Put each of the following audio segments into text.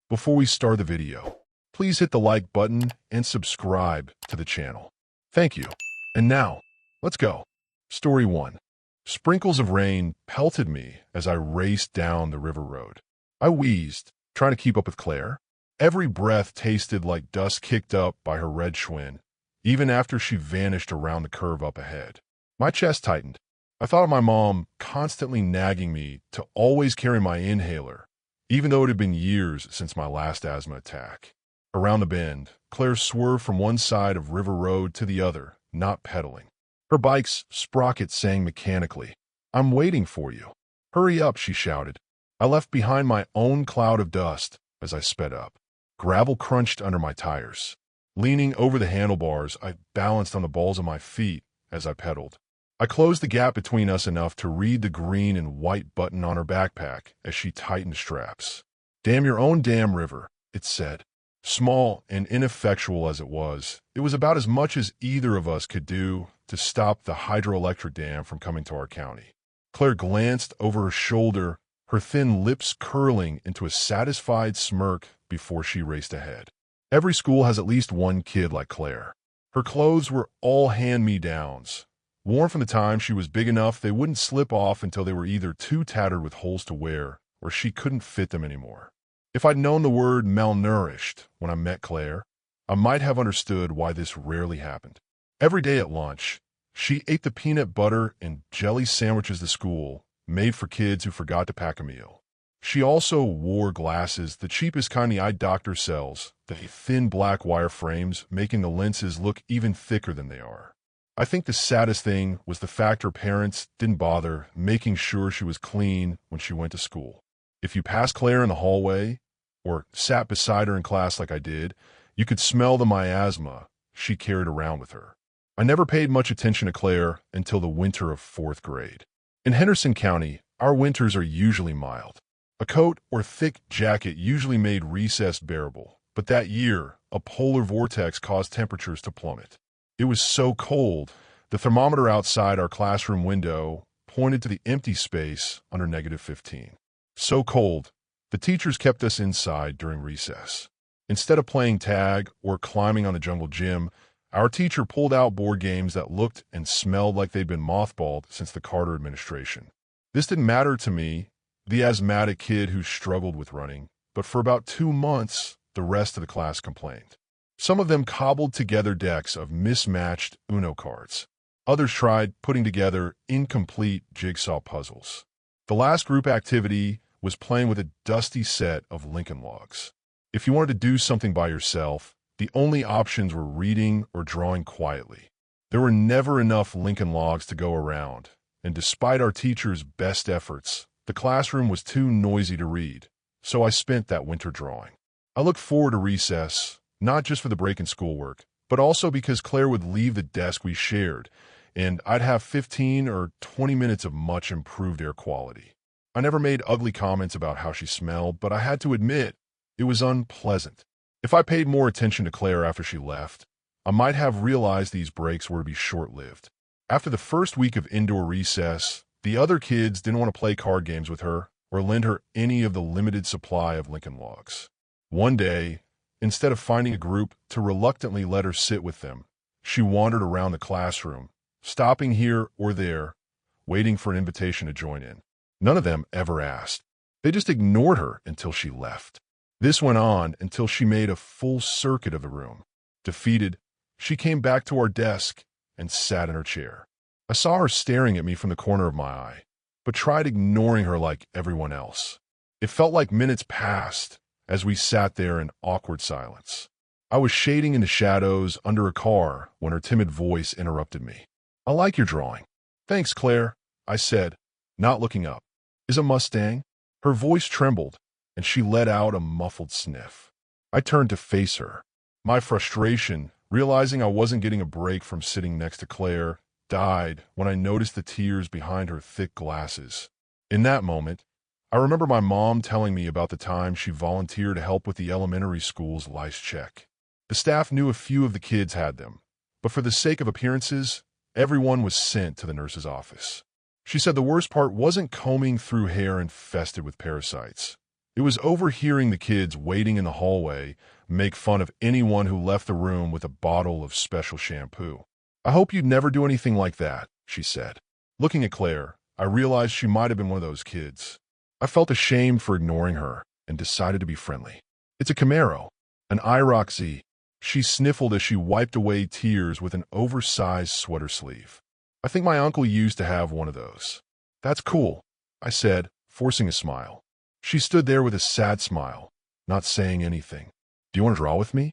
Before we start the video, please hit the like button and subscribe to the channel. Thank you. And now, let's go. Story 1. Sprinkles of rain pelted me as I raced down the river road. I wheezed, trying to keep up with Claire. Every breath tasted like dust kicked up by her red Schwinn, even after she vanished around the curve up ahead. My chest tightened. I thought of my mom constantly nagging me to always carry my inhaler, even though it had been years since my last asthma attack. Around the bend, Claire swerved from one side of River Road to the other, not pedaling. Her bike's sprocket sang mechanically. "I'm waiting for you. Hurry up," she shouted. I left behind my own cloud of dust as I sped up. Gravel crunched under my tires. Leaning over the handlebars, I balanced on the balls of my feet as I pedaled. I closed the gap between us enough to read the green and white button on her backpack as she tightened straps. "Damn your own damn river," it said. Small and ineffectual as it was about as much as either of us could do to stop the hydroelectric dam from coming to our county. Claire glanced over her shoulder, her thin lips curling into a satisfied smirk before she raced ahead. Every school has at least one kid like Claire. Her clothes were all hand-me-downs, worn from the time she was big enough they wouldn't slip off until they were either too tattered with holes to wear or she couldn't fit them anymore. If I'd known the word malnourished when I met Claire, I might have understood why this rarely happened. Every day at lunch, she ate the peanut butter and jelly sandwiches the school made for kids who forgot to pack a meal. She also wore glasses, the cheapest kind the eye doctor sells, the thin black wire frames making the lenses look even thicker than they are. I think the saddest thing was the fact her parents didn't bother making sure she was clean when she went to school. If you passed Claire in the hallway, or sat beside her in class like I did, you could smell the miasma she carried around with her. I never paid much attention to Claire until the winter of 4th grade. In Henderson County, our winters are usually mild. A coat or thick jacket usually made recess bearable, but that year, a polar vortex caused temperatures to plummet. It was so cold, the thermometer outside our classroom window pointed to the empty space under -15. So cold, the teachers kept us inside during recess. Instead of playing tag or climbing on the jungle gym, our teacher pulled out board games that looked and smelled like they'd been mothballed since the Carter administration. This didn't matter to me, the asthmatic kid who struggled with running, but for about 2 months, the rest of the class complained. Some of them cobbled together decks of mismatched Uno cards. Others tried putting together incomplete jigsaw puzzles. The last group activity was playing with a dusty set of Lincoln Logs. If you wanted to do something by yourself, the only options were reading or drawing quietly. There were never enough Lincoln Logs to go around, and despite our teacher's best efforts, the classroom was too noisy to read, so I spent that winter drawing. I looked forward to recess, not just for the break in schoolwork, but also because Claire would leave the desk we shared, and I'd have 15 or 20 minutes of much improved air quality. I never made ugly comments about how she smelled, but I had to admit, it was unpleasant. If I paid more attention to Claire after she left, I might have realized these breaks were to be short-lived. After the first week of indoor recess, the other kids didn't want to play card games with her or lend her any of the limited supply of Lincoln Logs. One day, instead of finding a group to reluctantly let her sit with them, she wandered around the classroom, stopping here or there, waiting for an invitation to join in. None of them ever asked. They just ignored her until she left. This went on until she made a full circuit of the room. Defeated, she came back to our desk and sat in her chair. I saw her staring at me from the corner of my eye, but tried ignoring her like everyone else. It felt like minutes passed as we sat there in awkward silence. I was shading in the shadows under a car when her timid voice interrupted me. "I like your drawing." "Thanks, Claire," I said, not looking up. "Is a Mustang?" Her voice trembled, and she let out a muffled sniff. I turned to face her. My frustration, realizing I wasn't getting a break from sitting next to Claire, died when I noticed the tears behind her thick glasses. In that moment, I remember my mom telling me about the time she volunteered to help with the elementary school's lice check. The staff knew a few of the kids had them, but for the sake of appearances, everyone was sent to the nurse's office. She said the worst part wasn't combing through hair infested with parasites. It was overhearing the kids waiting in the hallway make fun of anyone who left the room with a bottle of special shampoo. "I hope you'd never do anything like that," she said. Looking at Claire, I realized she might have been one of those kids. I felt ashamed for ignoring her and decided to be friendly. "It's a Camaro, an IROC Z." She sniffled as she wiped away tears with an oversized sweater sleeve. "I think my uncle used to have one of those." "That's cool," I said, forcing a smile. She stood there with a sad smile, not saying anything. "Do you want to draw with me?"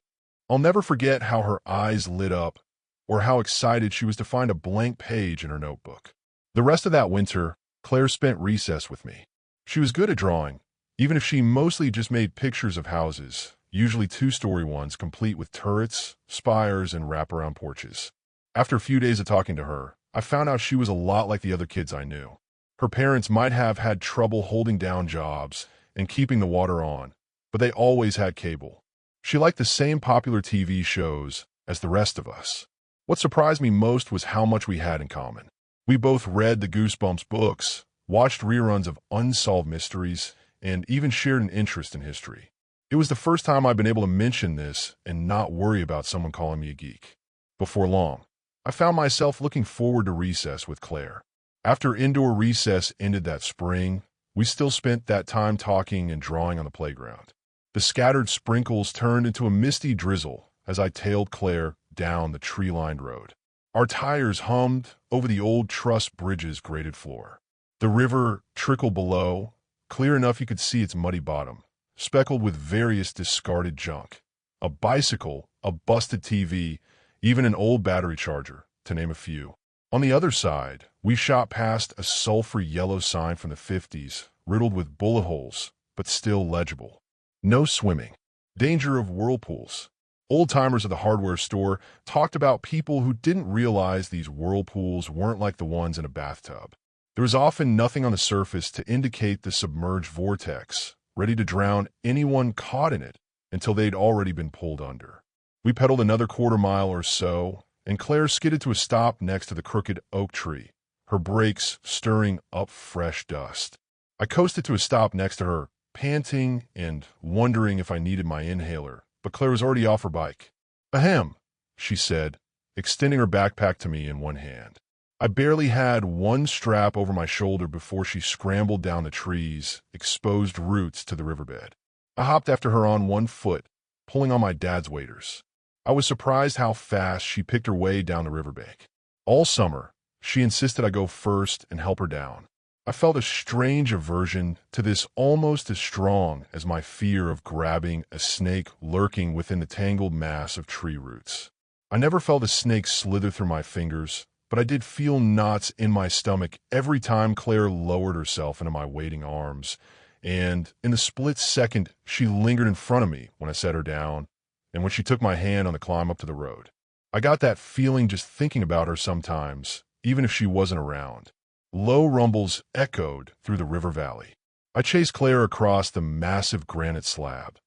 I'll never forget how her eyes lit up or how excited she was to find a blank page in her notebook. The rest of that winter, Claire spent recess with me. She was good at drawing, even if she mostly just made pictures of houses, usually two-story ones complete with turrets, spires, and wraparound porches. After a few days of talking to her, I found out she was a lot like the other kids I knew. Her parents might have had trouble holding down jobs and keeping the water on, but they always had cable. She liked the same popular TV shows as the rest of us. What surprised me most was how much we had in common. We both read the Goosebumps books, watched reruns of unsolved mysteries, and even shared an interest in history. It was the first time I'd been able to mention this and not worry about someone calling me a geek. Before long, I found myself looking forward to recess with Claire. After indoor recess ended that spring, we still spent that time talking and drawing on the playground. The scattered sprinkles turned into a misty drizzle as I tailed Claire down the tree-lined road. Our tires hummed over the old truss bridge's graded floor. The river trickled below, clear enough you could see its muddy bottom, speckled with various discarded junk. A bicycle, a busted TV, even an old battery charger, to name a few. On the other side, we shot past a sulfur yellow sign from the 50s, riddled with bullet holes, but still legible. "No swimming. Danger of whirlpools." Old-timers at the hardware store talked about people who didn't realize these whirlpools weren't like the ones in a bathtub. There was often nothing on the surface to indicate the submerged vortex, ready to drown anyone caught in it until they'd already been pulled under. We pedaled another quarter-mile or so, and Claire skidded to a stop next to the crooked oak tree, her brakes stirring up fresh dust. I coasted to a stop next to her, panting and wondering if I needed my inhaler, but Claire was already off her bike. "Ahem," she said, extending her backpack to me in one hand. I barely had one strap over my shoulder before she scrambled down the trees, exposed roots to the riverbed. I hopped after her on one foot, pulling on my dad's waders. I was surprised how fast she picked her way down the riverbank. All summer, she insisted I go first and help her down. I felt a strange aversion to this, almost as strong as my fear of grabbing a snake lurking within the tangled mass of tree roots. I never felt a snake slither through my fingers, but I did feel knots in my stomach every time Claire lowered herself into my waiting arms, and in the split second she lingered in front of me when I set her down, and when she took my hand on the climb up to the road. I got that feeling just thinking about her sometimes, even if she wasn't around. Low rumbles echoed through the river valley. I chased Claire across the massive granite slab,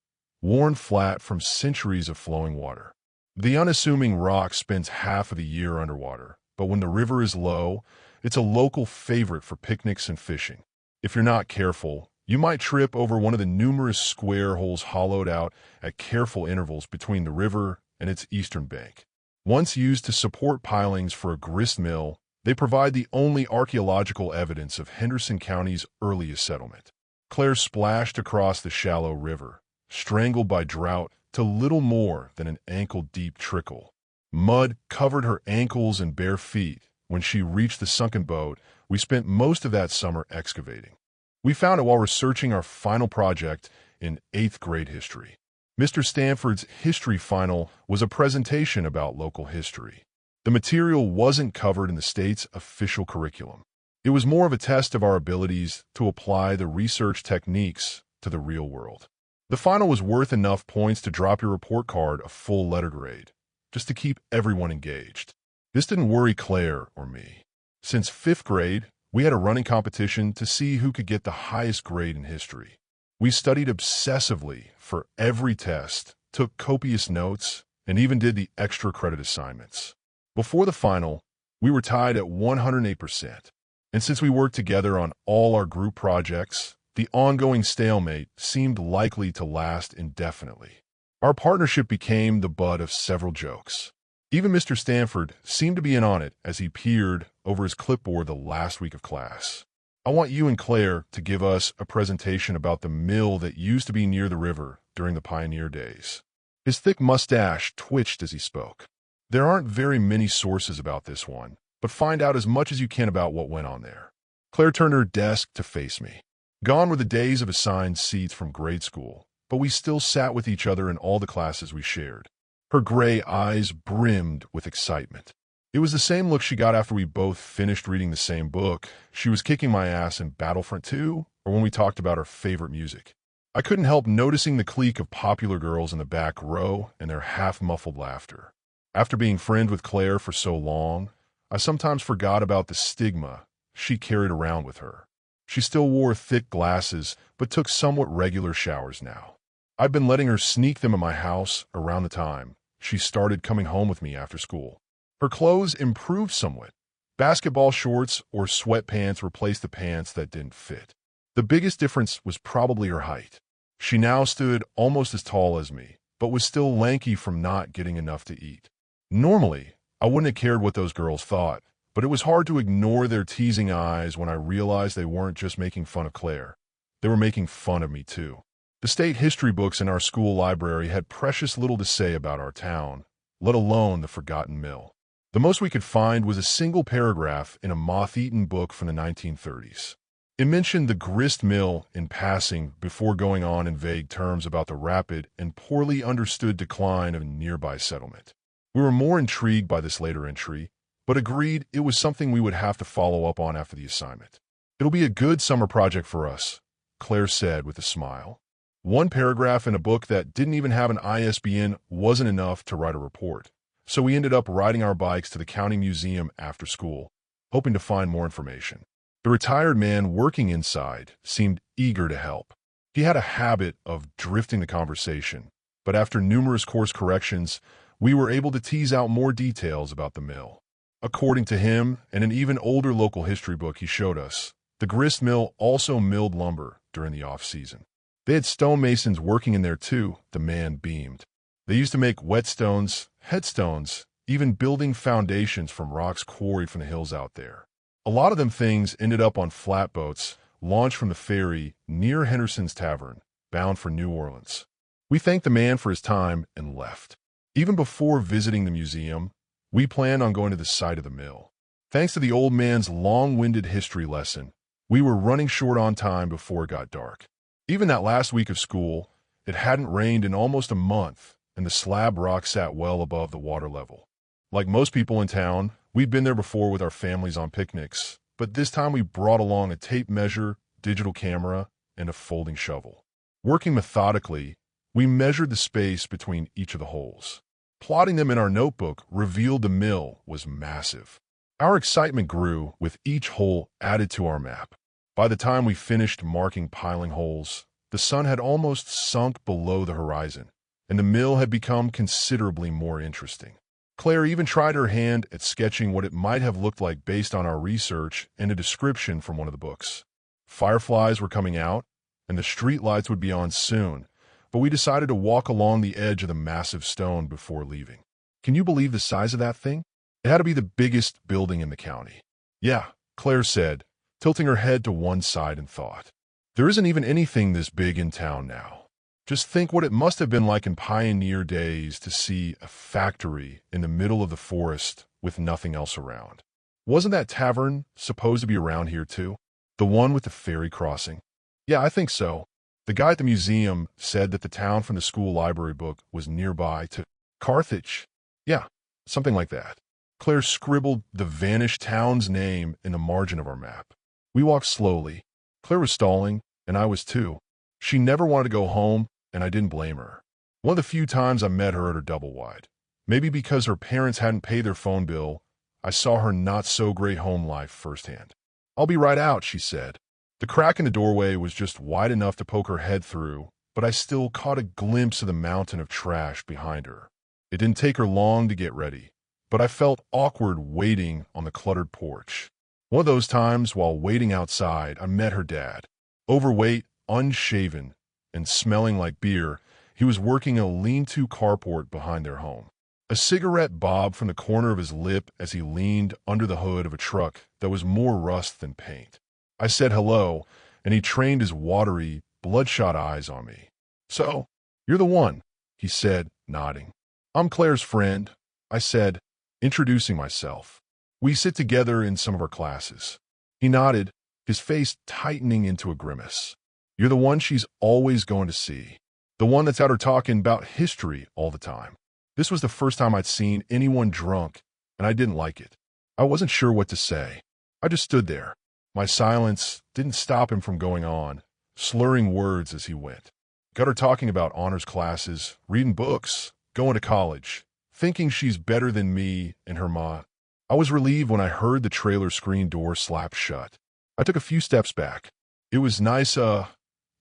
worn flat from centuries of flowing water. The unassuming rock spends half of the year underwater, but when the river is low, it's a local favorite for picnics and fishing. If you're not careful, you might trip over one of the numerous square holes hollowed out at careful intervals between the river and its eastern bank. Once used to support pilings for a grist mill, they provide the only archaeological evidence of Henderson County's earliest settlement. Claire splashed across the shallow river, strangled by drought to little more than an ankle-deep trickle. Mud covered her ankles and bare feet. When she reached the sunken boat, we spent most of that summer excavating. We found it while researching our final project in 8th grade history. Mr. Stanford's history final was a presentation about local history. The material wasn't covered in the state's official curriculum. It was more of a test of our abilities to apply the research techniques to the real world. The final was worth enough points to drop your report card a full letter grade, just to keep everyone engaged. This didn't worry Claire or me. Since 5th grade, we had a running competition to see who could get the highest grade in history. We studied obsessively for every test, took copious notes, and even did the extra credit assignments. Before the final, we were tied at 108%. And since we worked together on all our group projects, The ongoing stalemate seemed likely to last indefinitely. Our partnership became the butt of several jokes. Even Mr. Stanford seemed to be in on it as he peered over his clipboard the last week of class. I want you and Claire to give us a presentation about the mill that used to be near the river during the pioneer days. His thick mustache twitched as he spoke. There aren't very many sources about this one, but find out as much as you can about what went on there. Claire turned her desk to face me. Gone were the days of assigned seats from grade school, but we still sat with each other in all the classes we shared. Her gray eyes brimmed with excitement. It was the same look she got after we both finished reading the same book. She was kicking my ass in Battlefront 2, or when we talked about our favorite music. I couldn't help noticing the clique of popular girls in the back row and their half-muffled laughter. After being friends with Claire for so long, I sometimes forgot about the stigma she carried around with her. She still wore thick glasses, but took somewhat regular showers now. I'd been letting her sneak them in my house around the time she started coming home with me after school. Her clothes improved somewhat. Basketball shorts or sweatpants replaced the pants that didn't fit. The biggest difference was probably her height. She now stood almost as tall as me, but was still lanky from not getting enough to eat. Normally, I wouldn't have cared what those girls thought, but it was hard to ignore their teasing eyes when I realized they weren't just making fun of Claire. They were making fun of me too. The state history books in our school library had precious little to say about our town, let alone the forgotten mill. The most we could find was a single paragraph in a moth-eaten book from the 1930s. It mentioned the grist mill in passing before going on in vague terms about the rapid and poorly understood decline of a nearby settlement. We were more intrigued by this later entry, but agreed it was something we would have to follow up on after the assignment. "It'll be a good summer project for us," Claire said with a smile. One paragraph in a book that didn't even have an ISBN wasn't enough to write a report, so we ended up riding our bikes to the county museum after school, hoping to find more information. The retired man working inside seemed eager to help. He had a habit of drifting the conversation, but after numerous course corrections, we were able to tease out more details about the mill. According to him, and an even older local history book he showed us, the grist mill also milled lumber during the off-season. They had stonemasons working in there too, the man beamed. They used to make whetstones, headstones, even building foundations from rocks quarried from the hills out there. A lot of them things ended up on flatboats launched from the ferry near Henderson's Tavern, bound for New Orleans. We thanked the man for his time and left. Even before visiting the museum, we planned on going to the site of the mill. Thanks to the old man's long-winded history lesson, we were running short on time before it got dark. Even that last week of school, it hadn't rained in almost a month, and the slab rock sat well above the water level. Like most people in town, we'd been there before with our families on picnics, but this time we brought along a tape measure, digital camera, and a folding shovel. Working methodically, we measured the space between each of the holes. Plotting them in our notebook revealed the mill was massive. Our excitement grew with each hole added to our map. By the time we finished marking piling holes, the sun had almost sunk below the horizon, and the mill had become considerably more interesting. Claire even tried her hand at sketching what it might have looked like based on our research and a description from one of the books. Fireflies were coming out, and the street lights would be on soon, but we decided to walk along the edge of the massive stone before leaving. Can you believe the size of that thing? It had to be the biggest building in the county. Yeah, Claire said, tilting her head to one side in thought. There isn't even anything this big in town now. Just think what it must have been like in pioneer days to see a factory in the middle of the forest with nothing else around. Wasn't that tavern supposed to be around here too? The one with the ferry crossing? Yeah, I think so. The guy at the museum said that the town from the school library book was nearby to Carthage. Yeah, something like that. Claire scribbled the vanished town's name in the margin of our map. We walked slowly. Claire was stalling, and I was too. She never wanted to go home, and I didn't blame her. One of the few times I met her at her double-wide. Maybe because her parents hadn't paid their phone bill, I saw her not-so-great home life firsthand. "I'll be right out," she said. The crack in the doorway was just wide enough to poke her head through, but I still caught a glimpse of the mountain of trash behind her. It didn't take her long to get ready, but I felt awkward waiting on the cluttered porch. One of those times while waiting outside, I met her dad. Overweight, unshaven, and smelling like beer, he was working a lean-to carport behind their home. A cigarette bobbed from the corner of his lip as he leaned under the hood of a truck that was more rust than paint. I said hello, and he trained his watery, bloodshot eyes on me. "So, you're the one," he said, nodding. "I'm Claire's friend," I said, introducing myself. "We sit together in some of our classes." He nodded, his face tightening into a grimace. "You're the one she's always going to see. The one that's out her talking about history all the time." This was the first time I'd seen anyone drunk, and I didn't like it. I wasn't sure what to say. I just stood there. My silence didn't stop him from going on, slurring words as he went. Got her talking about honors classes, reading books, going to college, thinking she's better than me and her ma. I was relieved when I heard the trailer screen door slap shut. I took a few steps back. "It was nice,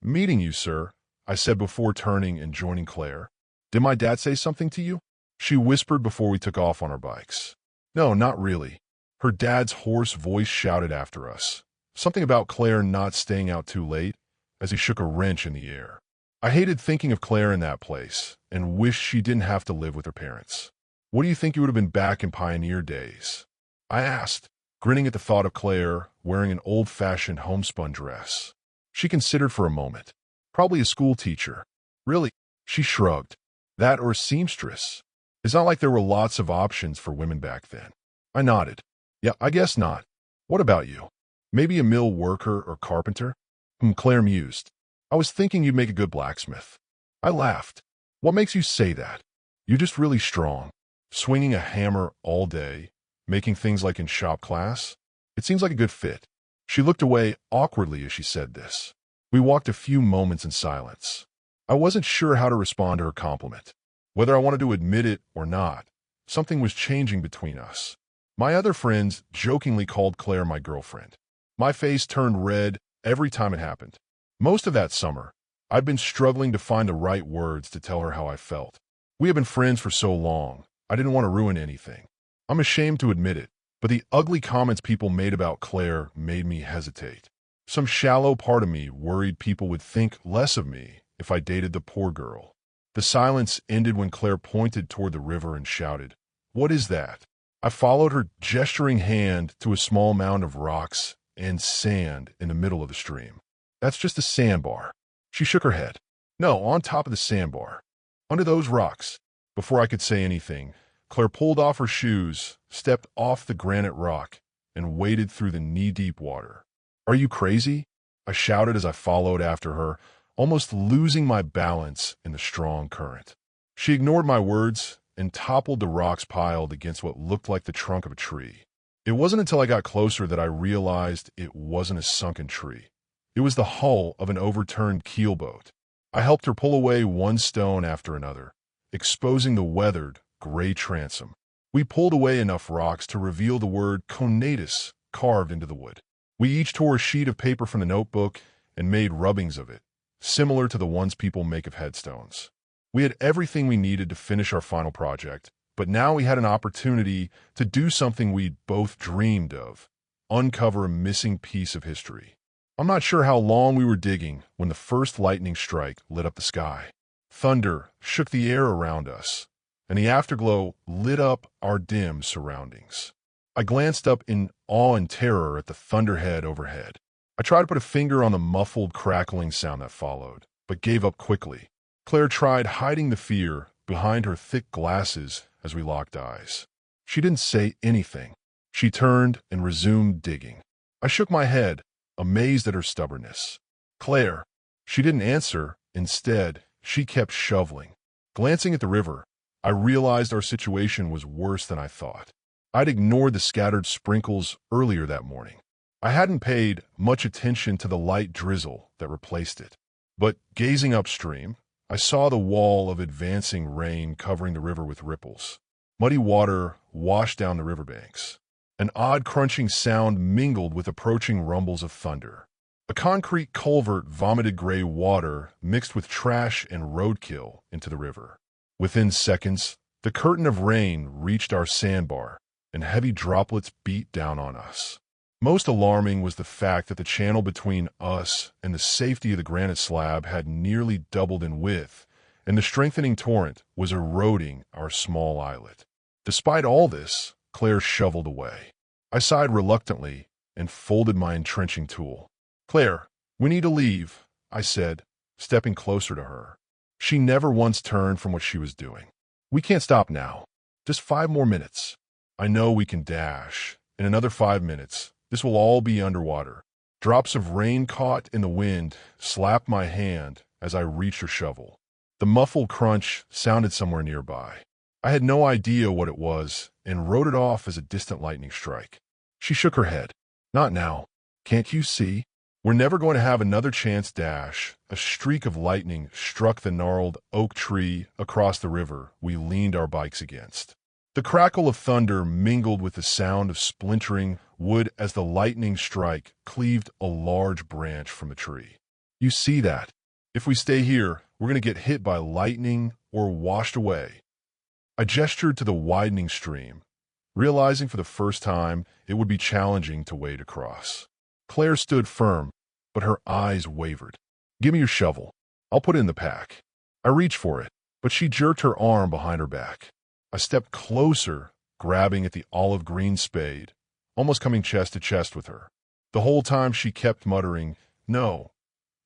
meeting you, sir," I said before turning and joining Claire. "Did my dad say something to you?" She whispered before we took off on our bikes. "No, not really." Her dad's hoarse voice shouted after us. Something about Claire not staying out too late, as he shook a wrench in the air. I hated thinking of Claire in that place, and wished she didn't have to live with her parents. "What do you think you would have been back in pioneer days?" I asked, grinning at the thought of Claire wearing an old-fashioned homespun dress. She considered for a moment. "Probably a school teacher." "Really?" She shrugged. "That or a seamstress. It's not like there were lots of options for women back then." I nodded. "Yeah, I guess not. What about you? Maybe a mill worker or carpenter?" Claire mused. "I was thinking you'd make a good blacksmith." I laughed. "What makes you say that? You're just really strong. Swinging a hammer all day, making things like in shop class? It seems like a good fit." She looked away awkwardly as she said this. We walked a few moments in silence. I wasn't sure how to respond to her compliment. Whether I wanted to admit it or not, something was changing between us. My other friends jokingly called Claire my girlfriend. My face turned red every time it happened. Most of that summer, I'd been struggling to find the right words to tell her how I felt. We had been friends for so long, I didn't want to ruin anything. I'm ashamed to admit it, but the ugly comments people made about Claire made me hesitate. Some shallow part of me worried people would think less of me if I dated the poor girl. The silence ended when Claire pointed toward the river and shouted, "What is that?" I followed her gesturing hand to a small mound of rocks and sand in the middle of the stream. "That's just a sandbar." She shook her head. "No, on top of the sandbar. Under those rocks." Before I could say anything, Claire pulled off her shoes, stepped off the granite rock, and waded through the knee-deep water. "Are you crazy?" I shouted as I followed after her, almost losing my balance in the strong current. She ignored my words and toppled the rocks piled against what looked like the trunk of a tree. It wasn't until I got closer that I realized it wasn't a sunken tree. It was the hull of an overturned keelboat. I helped her pull away one stone after another, exposing the weathered, gray transom. We pulled away enough rocks to reveal the word conatus carved into the wood. We each tore a sheet of paper from the notebook and made rubbings of it, similar to the ones people make of headstones. We had everything we needed to finish our final project, but now we had an opportunity to do something we'd both dreamed of, uncover a missing piece of history. I'm not sure how long we were digging when the first lightning strike lit up the sky. Thunder shook the air around us, and the afterglow lit up our dim surroundings. I glanced up in awe and terror at the thunderhead overhead. I tried to put a finger on the muffled crackling sound that followed, but gave up quickly. Claire tried hiding the fear behind her thick glasses as we locked eyes. She didn't say anything. She turned and resumed digging. I shook my head, amazed at her stubbornness. "Claire." She didn't answer. Instead, she kept shoveling. Glancing at the river, I realized our situation was worse than I thought. I'd ignored the scattered sprinkles earlier that morning. I hadn't paid much attention to the light drizzle that replaced it. But gazing upstream, I saw the wall of advancing rain covering the river with ripples. Muddy water washed down the riverbanks. An odd crunching sound mingled with approaching rumbles of thunder. A concrete culvert vomited gray water mixed with trash and roadkill into the river. Within seconds, the curtain of rain reached our sandbar, and heavy droplets beat down on us. Most alarming was the fact that the channel between us and the safety of the granite slab had nearly doubled in width, and the strengthening torrent was eroding our small islet. Despite all this, Claire shoveled away. I sighed reluctantly and folded my entrenching tool. "Claire, we need to leave," I said, stepping closer to her. She never once turned from what she was doing. "We can't stop now. Just 5 more minutes. I know we can dash. In another 5 minutes, this will all be underwater." Drops of rain caught in the wind slapped my hand as I reached her shovel. The muffled crunch sounded somewhere nearby. I had no idea what it was and wrote it off as a distant lightning strike. She shook her head. "Not now. Can't you see? We're never going to have another chance." Dash. A streak of lightning struck the gnarled oak tree across the river we leaned our bikes against. The crackle of thunder mingled with the sound of splintering wood as the lightning strike cleaved a large branch from the tree. "You see that? If we stay here, we're going to get hit by lightning or washed away." I gestured to the widening stream, realizing for the first time it would be challenging to wade across. Claire stood firm, but her eyes wavered. "Give me your shovel. I'll put it in the pack." I reached for it, but she jerked her arm behind her back. I stepped closer, grabbing at the olive green spade, almost coming chest to chest with her. The whole time she kept muttering, "No,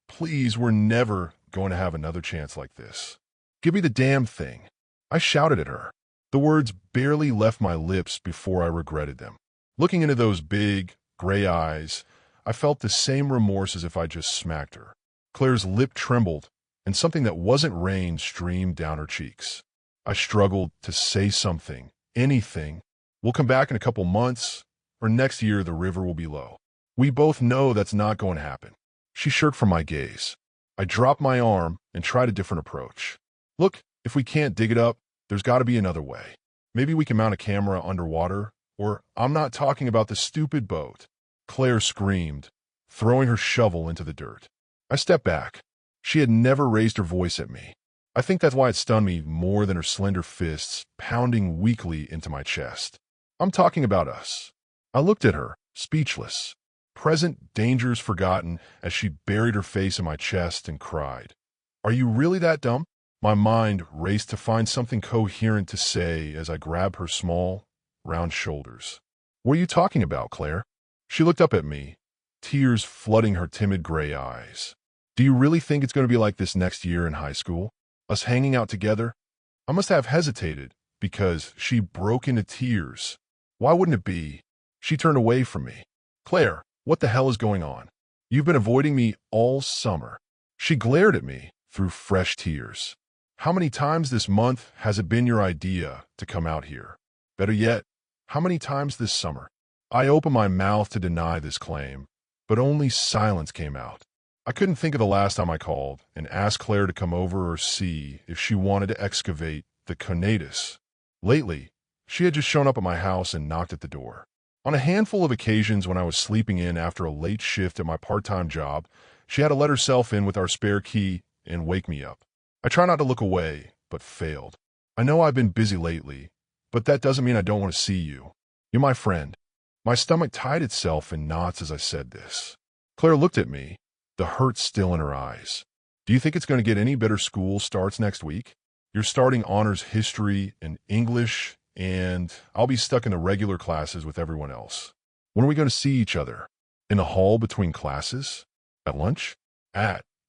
please, we're never going to have another chance like this. Give me the damn thing." I shouted at her. The words barely left my lips before I regretted them. Looking into those big, gray eyes, I felt the same remorse as if I just smacked her. Claire's lip trembled, and something that wasn't rain streamed down her cheeks. I struggled to say something, anything. "We'll come back in a couple months, or next year the river will be low. We both know that's not going to happen." She shirked from my gaze. I dropped my arm and tried a different approach. "Look, if we can't dig it up, there's got to be another way. Maybe we can mount a camera underwater, or I'm not talking about the stupid boat." Claire screamed, throwing her shovel into the dirt. I stepped back. She had never raised her voice at me. I think that's why it stunned me more than her slender fists pounding weakly into my chest. "I'm talking about us." I looked at her, speechless. Present dangers forgotten as she buried her face in my chest and cried. "Are you really that dumb?" My mind raced to find something coherent to say as I grabbed her small, round shoulders. "What are you talking about, Claire?" She looked up at me, tears flooding her timid gray eyes. "Do you really think it's going to be like this next year in high school? Us hanging out together?" I must have hesitated because she broke into tears. "Why wouldn't it be?" She turned away from me. "Claire, what the hell is going on? You've been avoiding me all summer." She glared at me through fresh tears. "How many times this month has it been your idea to come out here? Better yet, how many times this summer?" I opened my mouth to deny this claim, but only silence came out. I couldn't think of the last time I called and asked Claire to come over or see if she wanted to excavate the conatus. Lately, she had just shown up at my house and knocked at the door. On a handful of occasions when I was sleeping in after a late shift at my part-time job, she had to let herself in with our spare key and wake me up. I try not to look away, but failed. "I know I've been busy lately, but that doesn't mean I don't want to see you. You're my friend." My stomach tied itself in knots as I said this. Claire looked at me, the hurt still in her eyes. "Do you think it's going to get any better? School starts next week. You're starting honors history and English, and I'll be stuck in the regular classes with everyone else. When are we going to see each other? In the hall between classes? At lunch?"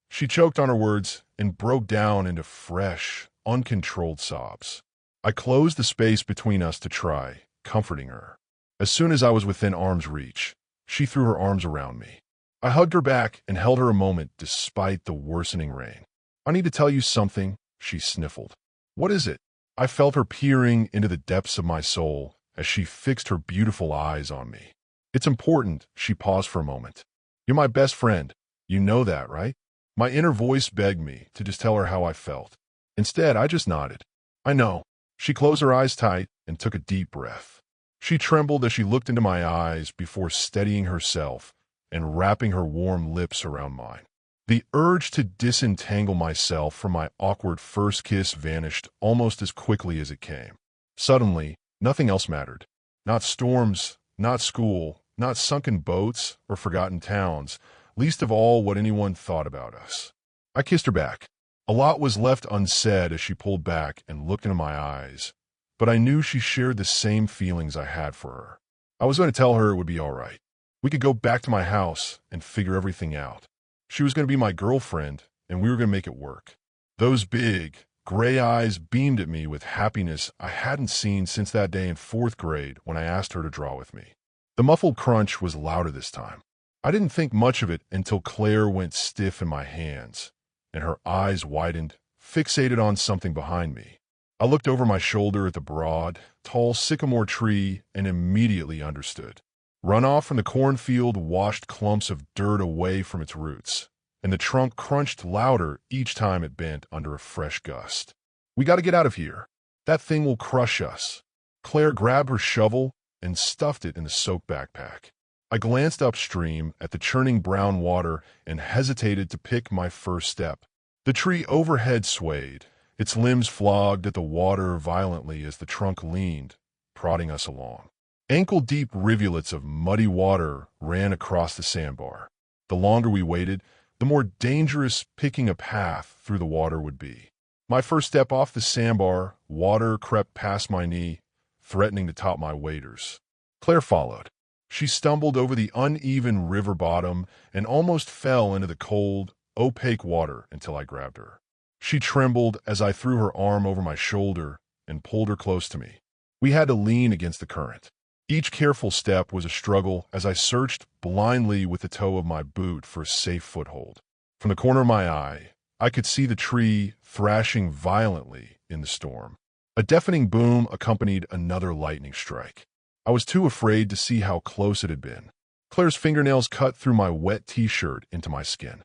She choked on her words and broke down into fresh, uncontrolled sobs. I closed the space between us to try comforting her. As soon as I was within arm's reach, she threw her arms around me. I hugged her back and held her a moment despite the worsening rain. "I need to tell you something," she sniffled. "What is it?" I felt her peering into the depths of my soul as she fixed her beautiful eyes on me. "It's important." She paused for a moment. "You're my best friend. You know that, right?" My inner voice begged me to just tell her how I felt. Instead, I just nodded. "I know." She closed her eyes tight and took a deep breath. She trembled as she looked into my eyes before steadying herself and wrapping her warm lips around mine. The urge to disentangle myself from my awkward first kiss vanished almost as quickly as it came. Suddenly, nothing else mattered. Not storms, not school, not sunken boats or forgotten towns, least of all what anyone thought about us. I kissed her back. A lot was left unsaid as she pulled back and looked into my eyes, but I knew she shared the same feelings I had for her. I was going to tell her it would be all right. We could go back to my house and figure everything out. She was going to be my girlfriend, and we were going to make it work. Those big, gray eyes beamed at me with happiness I hadn't seen since that day in 4th grade when I asked her to draw with me. The muffled crunch was louder this time. I didn't think much of it until Claire went stiff in my hands, and her eyes widened, fixated on something behind me. I looked over my shoulder at the broad, tall sycamore tree and immediately understood. Runoff from the cornfield washed clumps of dirt away from its roots, and the trunk crunched louder each time it bent under a fresh gust. We got to get out of here. That thing will crush us. Claire grabbed her shovel and stuffed it in the soaked backpack. I glanced upstream at the churning brown water and hesitated to pick my first step. The tree overhead swayed, its limbs flogged at the water violently as the trunk leaned, prodding us along. Ankle-deep rivulets of muddy water ran across the sandbar. The longer we waited, the more dangerous picking a path through the water would be. My first step off the sandbar, water crept past my knee, threatening to top my waders. Claire followed. She stumbled over the uneven river bottom and almost fell into the cold, opaque water until I grabbed her. She trembled as I threw her arm over my shoulder and pulled her close to me. We had to lean against the current. Each careful step was a struggle as I searched blindly with the toe of my boot for a safe foothold. From the corner of my eye, I could see the tree thrashing violently in the storm. A deafening boom accompanied another lightning strike. I was too afraid to see how close it had been. Claire's fingernails cut through my wet t-shirt into my skin.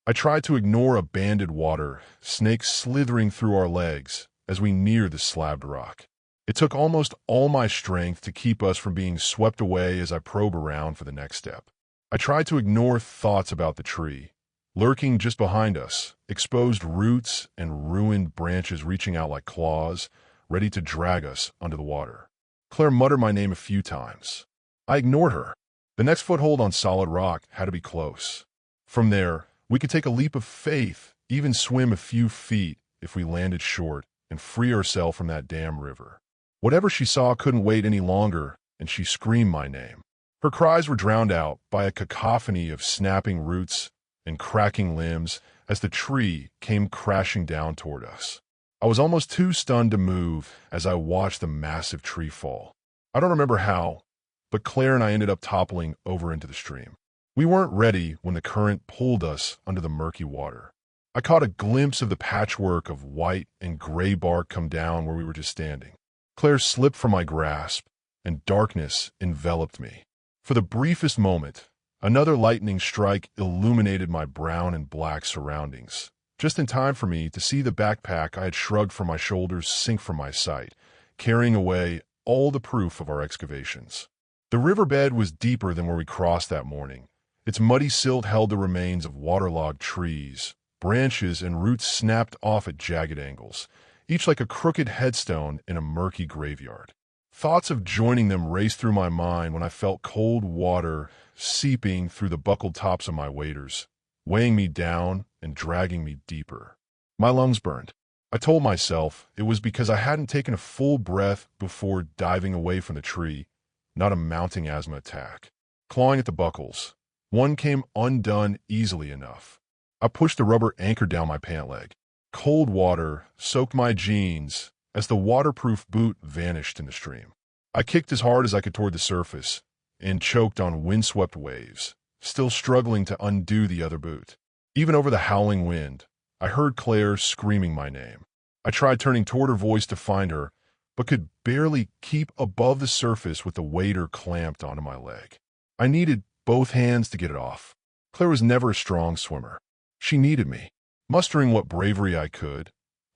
I tried to ignore a banded water, snakes slithering through our legs as we neared the slabbed rock. It took almost all my strength to keep us from being swept away as I probed around for the next step. I tried to ignore thoughts about the tree. Lurking just behind us, exposed roots and ruined branches reaching out like claws, ready to drag us under the water. Claire muttered my name a few times. I ignored her. The next foothold on solid rock had to be close. From there, we could take a leap of faith, even swim a few feet if we landed short, and free ourselves from that damn river. Whatever she saw couldn't wait any longer, and she screamed my name. Her cries were drowned out by a cacophony of snapping roots and cracking limbs as the tree came crashing down toward us. I was almost too stunned to move as I watched the massive tree fall. I don't remember how, but Claire and I ended up toppling over into the stream. We weren't ready when the current pulled us under the murky water. I caught a glimpse of the patchwork of white and gray bark come down where we were just standing. Claire slipped from my grasp, and darkness enveloped me. For the briefest moment, another lightning strike illuminated my brown and black surroundings, just in time for me to see the backpack I had shrugged from my shoulders sink from my sight, carrying away all the proof of our excavations. The riverbed was deeper than where we crossed that morning. Its muddy silt held the remains of waterlogged trees, branches and roots snapped off at jagged angles, each like a crooked headstone in a murky graveyard. Thoughts of joining them raced through my mind when I felt cold water seeping through the buckled tops of my waders, weighing me down and dragging me deeper. My lungs burned. I told myself it was because I hadn't taken a full breath before diving away from the tree, not a mounting asthma attack. Clawing at the buckles, one came undone easily enough. I pushed the rubber anchor down my pant leg. Cold water soaked my jeans as the waterproof boot vanished in the stream. I kicked as hard as I could toward the surface and choked on windswept waves, still struggling to undo the other boot. Even over the howling wind, I heard Claire screaming my name. I tried turning toward her voice to find her, but could barely keep above the surface with the wader clamped onto my leg. I needed both hands to get it off. Claire was never a strong swimmer. She needed me. Mustering what bravery I could,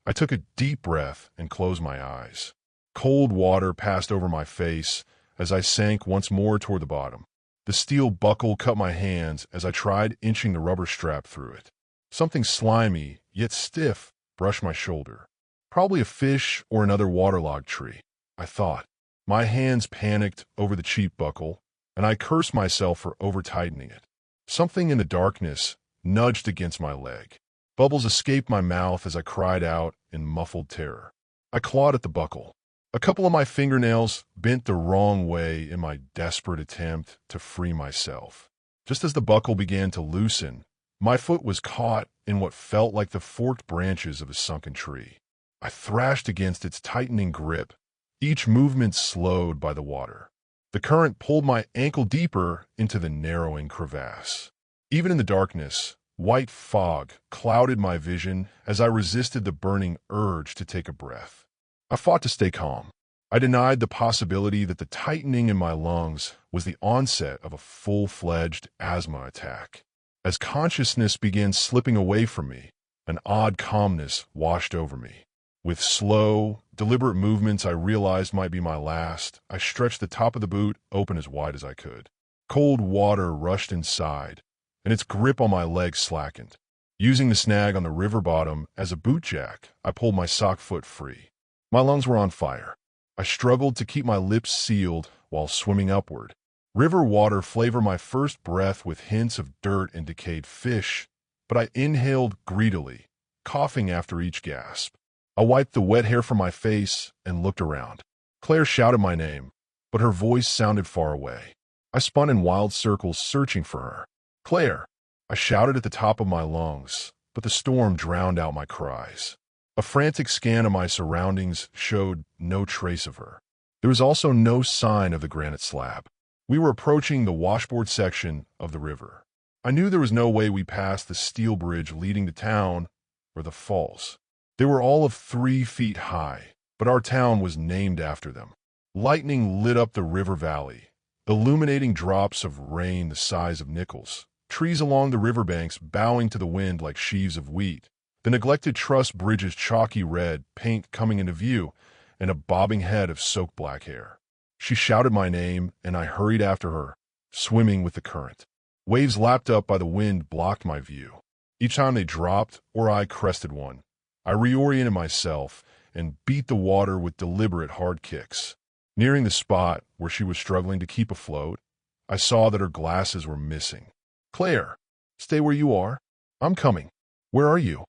I took a deep breath and closed my eyes. Cold water passed over my face as I sank once more toward the bottom. The steel buckle cut my hands as I tried inching the rubber strap through it. Something slimy, yet stiff, brushed my shoulder. Probably a fish or another waterlogged tree, I thought. My hands panicked over the cheap buckle, and I cursed myself for over-tightening it. Something in the darkness nudged against my leg. Bubbles escaped my mouth as I cried out in muffled terror. I clawed at the buckle. A couple of my fingernails bent the wrong way in my desperate attempt to free myself. Just as the buckle began to loosen, my foot was caught in what felt like the forked branches of a sunken tree. I thrashed against its tightening grip, each movement slowed by the water. The current pulled my ankle deeper into the narrowing crevasse. Even in the darkness, white fog clouded my vision as I resisted the burning urge to take a breath. I fought to stay calm. I denied the possibility that the tightening in my lungs was the onset of a full-fledged asthma attack. As consciousness began slipping away from me, an odd calmness washed over me. With slow, deliberate movements I realized might be my last, I stretched the top of the boot open as wide as I could. Cold water rushed inside, and its grip on my leg slackened. Using the snag on the river bottom as a boot jack, I pulled my sock foot free. My lungs were on fire. I struggled to keep my lips sealed while swimming upward. River water flavored my first breath with hints of dirt and decayed fish, but I inhaled greedily, coughing after each gasp. I wiped the wet hair from my face and looked around. Claire shouted my name, but her voice sounded far away. I spun in wild circles searching for her. "Claire!" I shouted at the top of my lungs, but the storm drowned out my cries. A frantic scan of my surroundings showed no trace of her. There was also no sign of the granite slab. We were approaching the washboard section of the river. I knew there was no way we passed the steel bridge leading to town or the falls. They were all of 3 feet high, but our town was named after them. Lightning lit up the river valley, illuminating drops of rain the size of nickels. Trees along the riverbanks bowing to the wind like sheaves of wheat. The neglected truss bridge's chalky red paint coming into view, and a bobbing head of soaked black hair. She shouted my name, and I hurried after her, swimming with the current. Waves lapped up by the wind blocked my view. Each time they dropped or I crested one, I reoriented myself and beat the water with deliberate hard kicks. Nearing the spot where she was struggling to keep afloat, I saw that her glasses were missing. "Claire, stay where you are. I'm coming. Where are you?"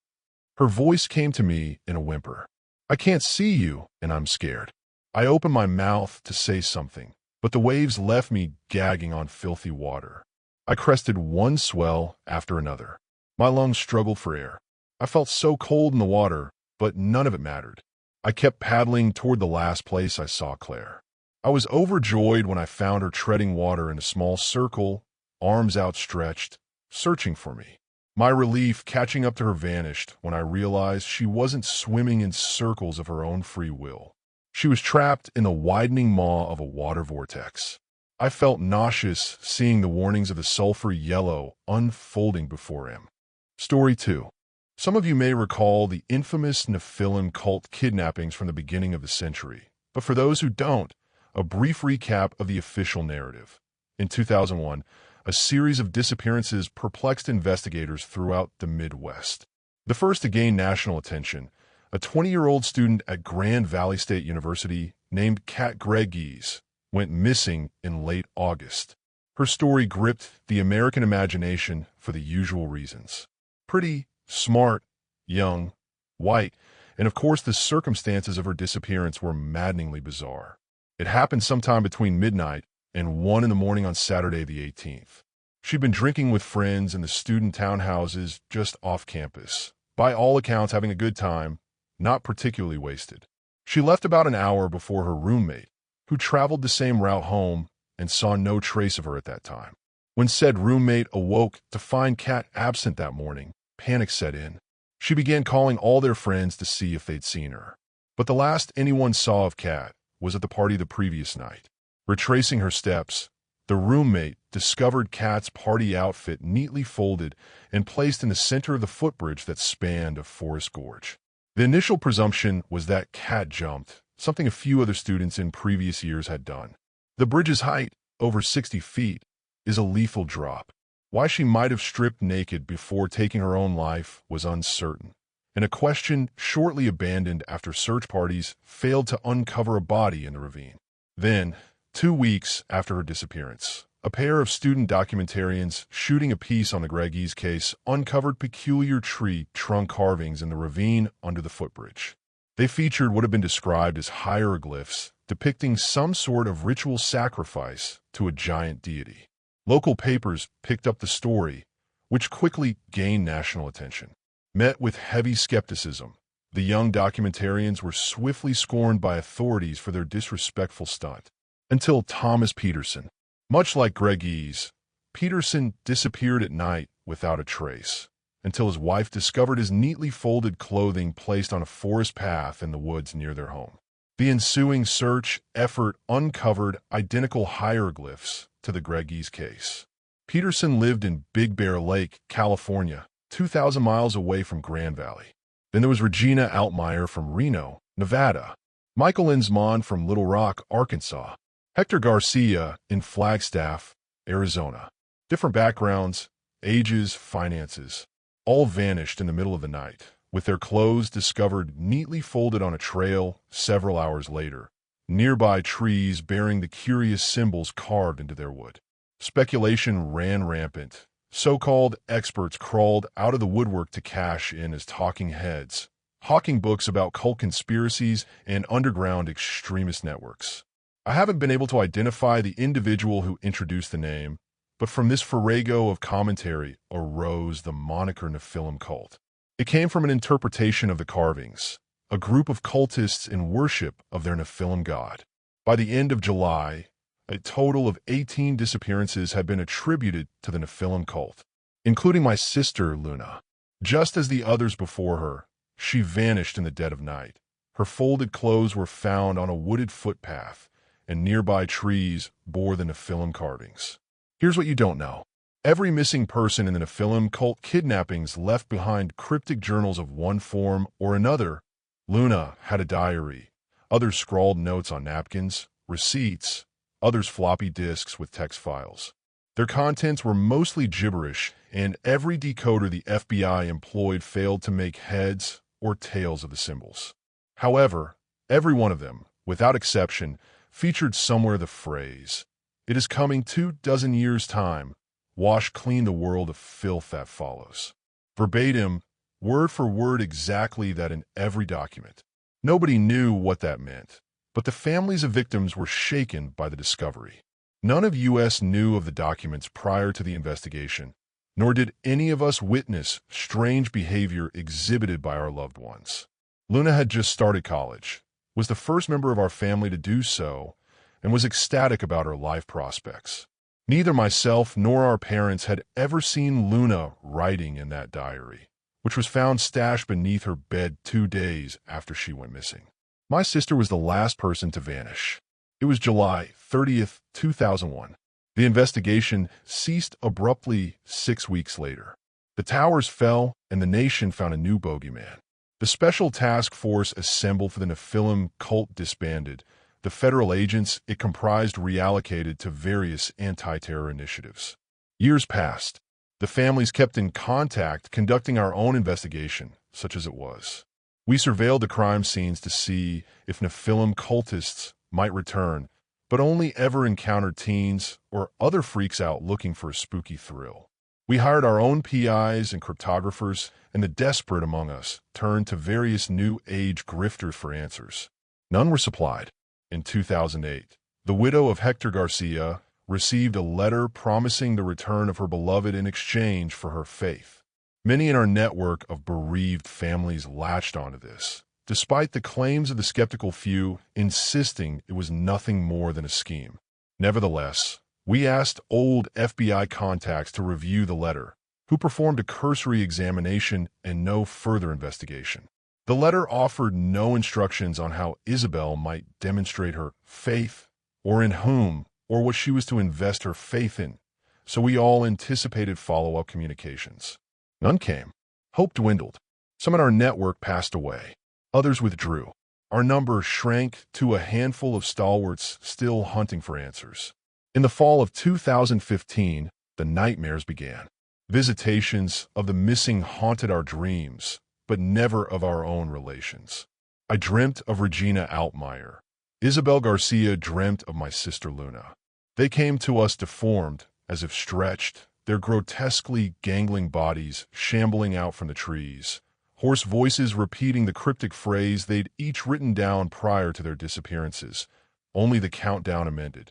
Her voice came to me in a whimper. "I can't see you, and I'm scared." I opened my mouth to say something, but the waves left me gagging on filthy water. I crested one swell after another. My lungs struggled for air. I felt so cold in the water, but none of it mattered. I kept paddling toward the last place I saw Claire. I was overjoyed when I found her treading water in a small circle, arms outstretched, searching for me. My relief catching up to her vanished when I realized she wasn't swimming in circles of her own free will. She was trapped in the widening maw of a water vortex. I felt nauseous seeing the warnings of the sulfur yellow unfolding before him. Story 2. Some of you may recall the infamous Nephilim cult kidnappings from the beginning of the century, but for those who don't, a brief recap of the official narrative. In 2001, a series of disappearances perplexed investigators throughout the Midwest. The first to gain national attention, a 20-year-old student at Grand Valley State University named Kat Gregges went missing in late August. Her story gripped the American imagination for the usual reasons. Pretty, smart, young, white, and of course the circumstances of her disappearance were maddeningly bizarre. It happened sometime between midnight and 1 in the morning on Saturday the 18th. She'd been drinking with friends in the student townhouses just off campus. By all accounts, having a good time, not particularly wasted. She left about an hour before her roommate, who traveled the same route home and saw no trace of her at that time. When said roommate awoke to find Kat absent that morning, panic set in. She began calling all their friends to see if they'd seen her. But the last anyone saw of Kat was at the party the previous night. Retracing her steps, the roommate discovered Kat's party outfit neatly folded and placed in the center of the footbridge that spanned a forest gorge. The initial presumption was that Kat jumped, something a few other students in previous years had done. The bridge's height, over 60 feet, is a lethal drop. Why she might have stripped naked before taking her own life was uncertain, and a question shortly abandoned after search parties failed to uncover a body in the ravine. Then, 2 weeks after her disappearance, A pair of student documentarians shooting a piece on the Greggy's case uncovered peculiar tree trunk carvings in the ravine under the footbridge. They featured what had been described as hieroglyphs depicting some sort of ritual sacrifice to a giant deity. Local papers picked up the story, which quickly gained national attention. Met with heavy skepticism, the young documentarians were swiftly scorned by authorities for their disrespectful stunt. Until Thomas Peterson. Much like Greggy's, Peterson disappeared at night without a trace, until his wife discovered his neatly folded clothing placed on a forest path in the woods near their home. The ensuing search effort uncovered identical hieroglyphs to the Greggy's case. Peterson lived in Big Bear Lake, California, 2,000 miles away from Grand Valley. Then there was Regina Altmeyer from Reno, Nevada, Michael Insman from Little Rock, Arkansas, Hector Garcia in Flagstaff, Arizona. Different backgrounds, ages, finances, all vanished in the middle of the night, with their clothes discovered neatly folded on a trail several hours later, nearby trees bearing the curious symbols carved into their wood. Speculation ran rampant. So-called experts crawled out of the woodwork to cash in as talking heads, hawking books about cult conspiracies and underground extremist networks. I haven't been able to identify the individual who introduced the name, but from this farrago of commentary arose the moniker Nephilim cult. It came from an interpretation of the carvings, a group of cultists in worship of their Nephilim god. By the end of July, a total of 18 disappearances had been attributed to the Nephilim cult, including my sister, Luna. Just as the others before her, she vanished in the dead of night. Her folded clothes were found on a wooded footpath, and nearby trees bore the Nephilim carvings. Here's what you don't know. Every missing person in the Nephilim cult kidnappings left behind cryptic journals of one form or another. Luna had a diary, others scrawled notes on napkins, receipts, others floppy disks with text files. Their contents were mostly gibberish, and every decoder the FBI employed failed to make heads or tails of the symbols. However, every one of them, without exception, featured somewhere the phrase, "It is coming 24 years' time, wash clean the world of filth that follows." Verbatim, word for word exactly that in every document. Nobody knew what that meant, but the families of victims were shaken by the discovery. None of U.S. knew of the documents prior to the investigation, nor did any of us witness strange behavior exhibited by our loved ones. Luna had just started college, was the first member of our family to do so, and was ecstatic about her life prospects. Neither myself nor our parents had ever seen Luna writing in that diary, which was found stashed beneath her bed 2 days after she went missing. My sister was the last person to vanish. It was July 30th, 2001. The investigation ceased abruptly 6 weeks later. The towers fell, and the nation found a new bogeyman. The special task force assembled for the Nephilim cult disbanded. The federal agents it comprised reallocated to various anti-terror initiatives. Years passed. The families kept in contact, conducting our own investigation, such as it was. We surveilled the crime scenes to see if Nephilim cultists might return, but only ever encountered teens or other freaks out looking for a spooky thrill. We hired our own PIs and cryptographers, and the desperate among us turned to various new age grifters for answers. None were supplied. In 2008, the widow of Hector Garcia received a letter promising the return of her beloved in exchange for her faith. Many in our network of bereaved families latched onto this, despite the claims of the skeptical few insisting it was nothing more than a scheme. Nevertheless, we asked old FBI contacts to review the letter, who performed a cursory examination and no further investigation. The letter offered no instructions on how Isabel might demonstrate her faith, or in whom, or what she was to invest her faith in, so we all anticipated follow-up communications. None came. Hope dwindled. Some in our network passed away. Others withdrew. Our number shrank to a handful of stalwarts still hunting for answers. In the fall of 2015, the nightmares began. Visitations of the missing haunted our dreams, but never of our own relations. I dreamt of Regina Altmeyer. Isabel Garcia dreamt of my sister Luna. They came to us deformed, as if stretched, their grotesquely gangling bodies shambling out from the trees, hoarse voices repeating the cryptic phrase they'd each written down prior to their disappearances, only the countdown amended.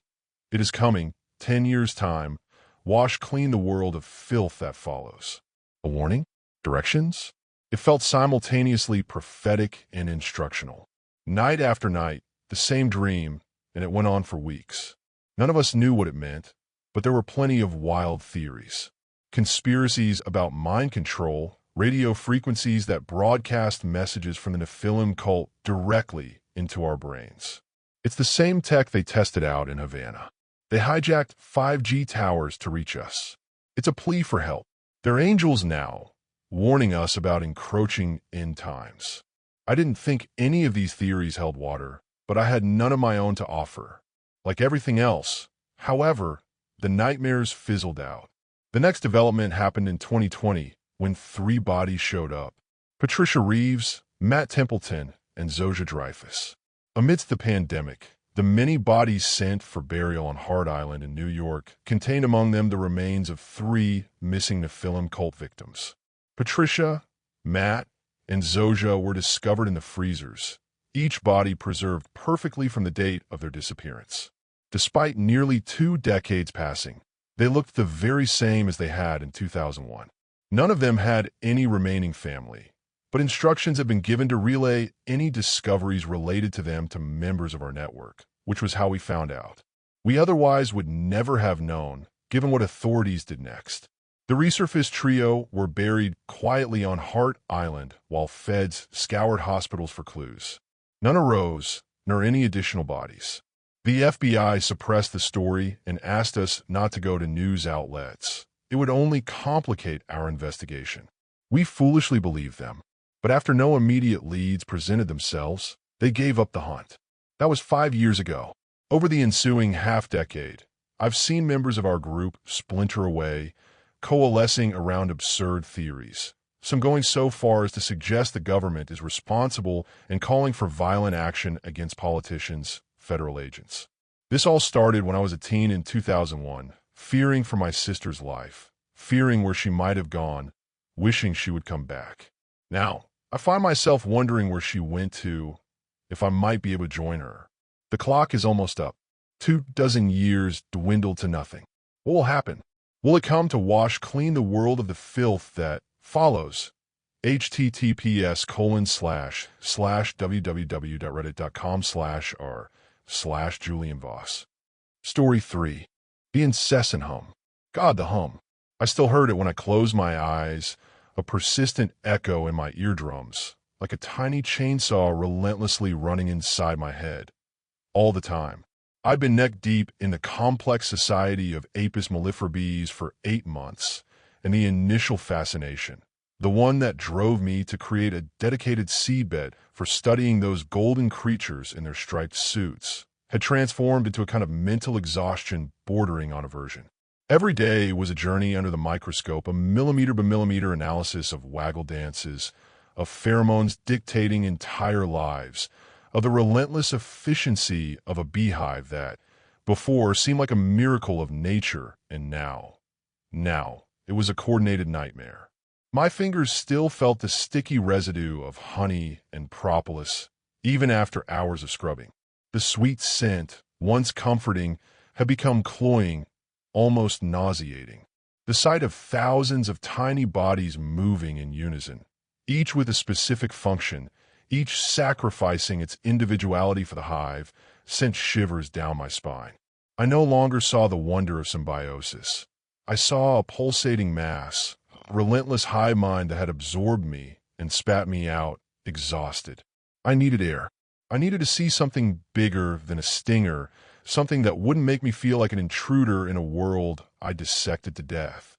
It is coming, 10 years' time, wash clean the world of filth that follows. A warning? Directions? It felt simultaneously prophetic and instructional. Night after night, the same dream, and it went on for weeks. None of us knew what it meant, but there were plenty of wild theories. Conspiracies about mind control, radio frequencies that broadcast messages from the Nephilim cult directly into our brains. It's the same tech they tested out in Havana. They hijacked 5G towers to reach us. It's a plea for help. They're angels now, warning us about encroaching end times. I didn't think any of these theories held water, but I had none of my own to offer. Like everything else, however, the nightmares fizzled out. The next development happened in 2020 when 3 bodies showed up. Patricia Reeves, Matt Templeton, and Zoja Dreyfus. Amidst the pandemic, the many bodies sent for burial on Hart Island in New York contained among them the remains of 3 missing Nephilim cult victims. Patricia, Matt, and Zoja were discovered in the freezers, each body preserved perfectly from the date of their disappearance. Despite nearly 2 decades passing, they looked the very same as they had in 2001. None of them had any remaining family, but instructions have been given to relay any discoveries related to them to members of our network, which was how we found out. We otherwise would never have known, given what authorities did next. The resurfaced trio were buried quietly on Hart Island while feds scoured hospitals for clues. None arose, nor any additional bodies. The FBI suppressed the story and asked us not to go to news outlets. It would only complicate our investigation. We foolishly believed them, but after no immediate leads presented themselves, they gave up the hunt. That was 5 years ago. Over the ensuing half-decade, I've seen members of our group splinter away, coalescing around absurd theories. Some going so far as to suggest the government is responsible and calling for violent action against politicians, federal agents. This all started when I was a teen in 2001, fearing for my sister's life, fearing where she might have gone, wishing she would come back. Now, I find myself wondering where she went to, if I might be able to join her. The clock is almost up. 24 years dwindled to nothing. What will happen? Will it come to wash clean the world of the filth that follows? https://www.reddit.com/r/JulianVoss. Story 3. The incessant hum. God, the hum. I still heard it when I closed my eyes, a persistent echo in my eardrums, like a tiny chainsaw relentlessly running inside my head. All the time. I've been neck-deep in the complex society of Apis mellifera bees for 8 months, and the initial fascination, the one that drove me to create a dedicated seedbed for studying those golden creatures in their striped suits, had transformed into a kind of mental exhaustion bordering on aversion. Every day was a journey under the microscope, a millimeter-by-millimeter analysis of waggle dances, of pheromones dictating entire lives, of the relentless efficiency of a beehive that, before, seemed like a miracle of nature, and now, it was a coordinated nightmare. My fingers still felt the sticky residue of honey and propolis, even after hours of scrubbing. The sweet scent, once comforting, had become cloying, almost nauseating. The sight of thousands of tiny bodies moving in unison, each with a specific function, each sacrificing its individuality for the hive, sent shivers down my spine. I no longer saw the wonder of symbiosis. I saw a pulsating mass, a relentless hive mind that had absorbed me and spat me out, exhausted. I needed air. I needed to see something bigger than a stinger, something that wouldn't make me feel like an intruder in a world I dissected to death.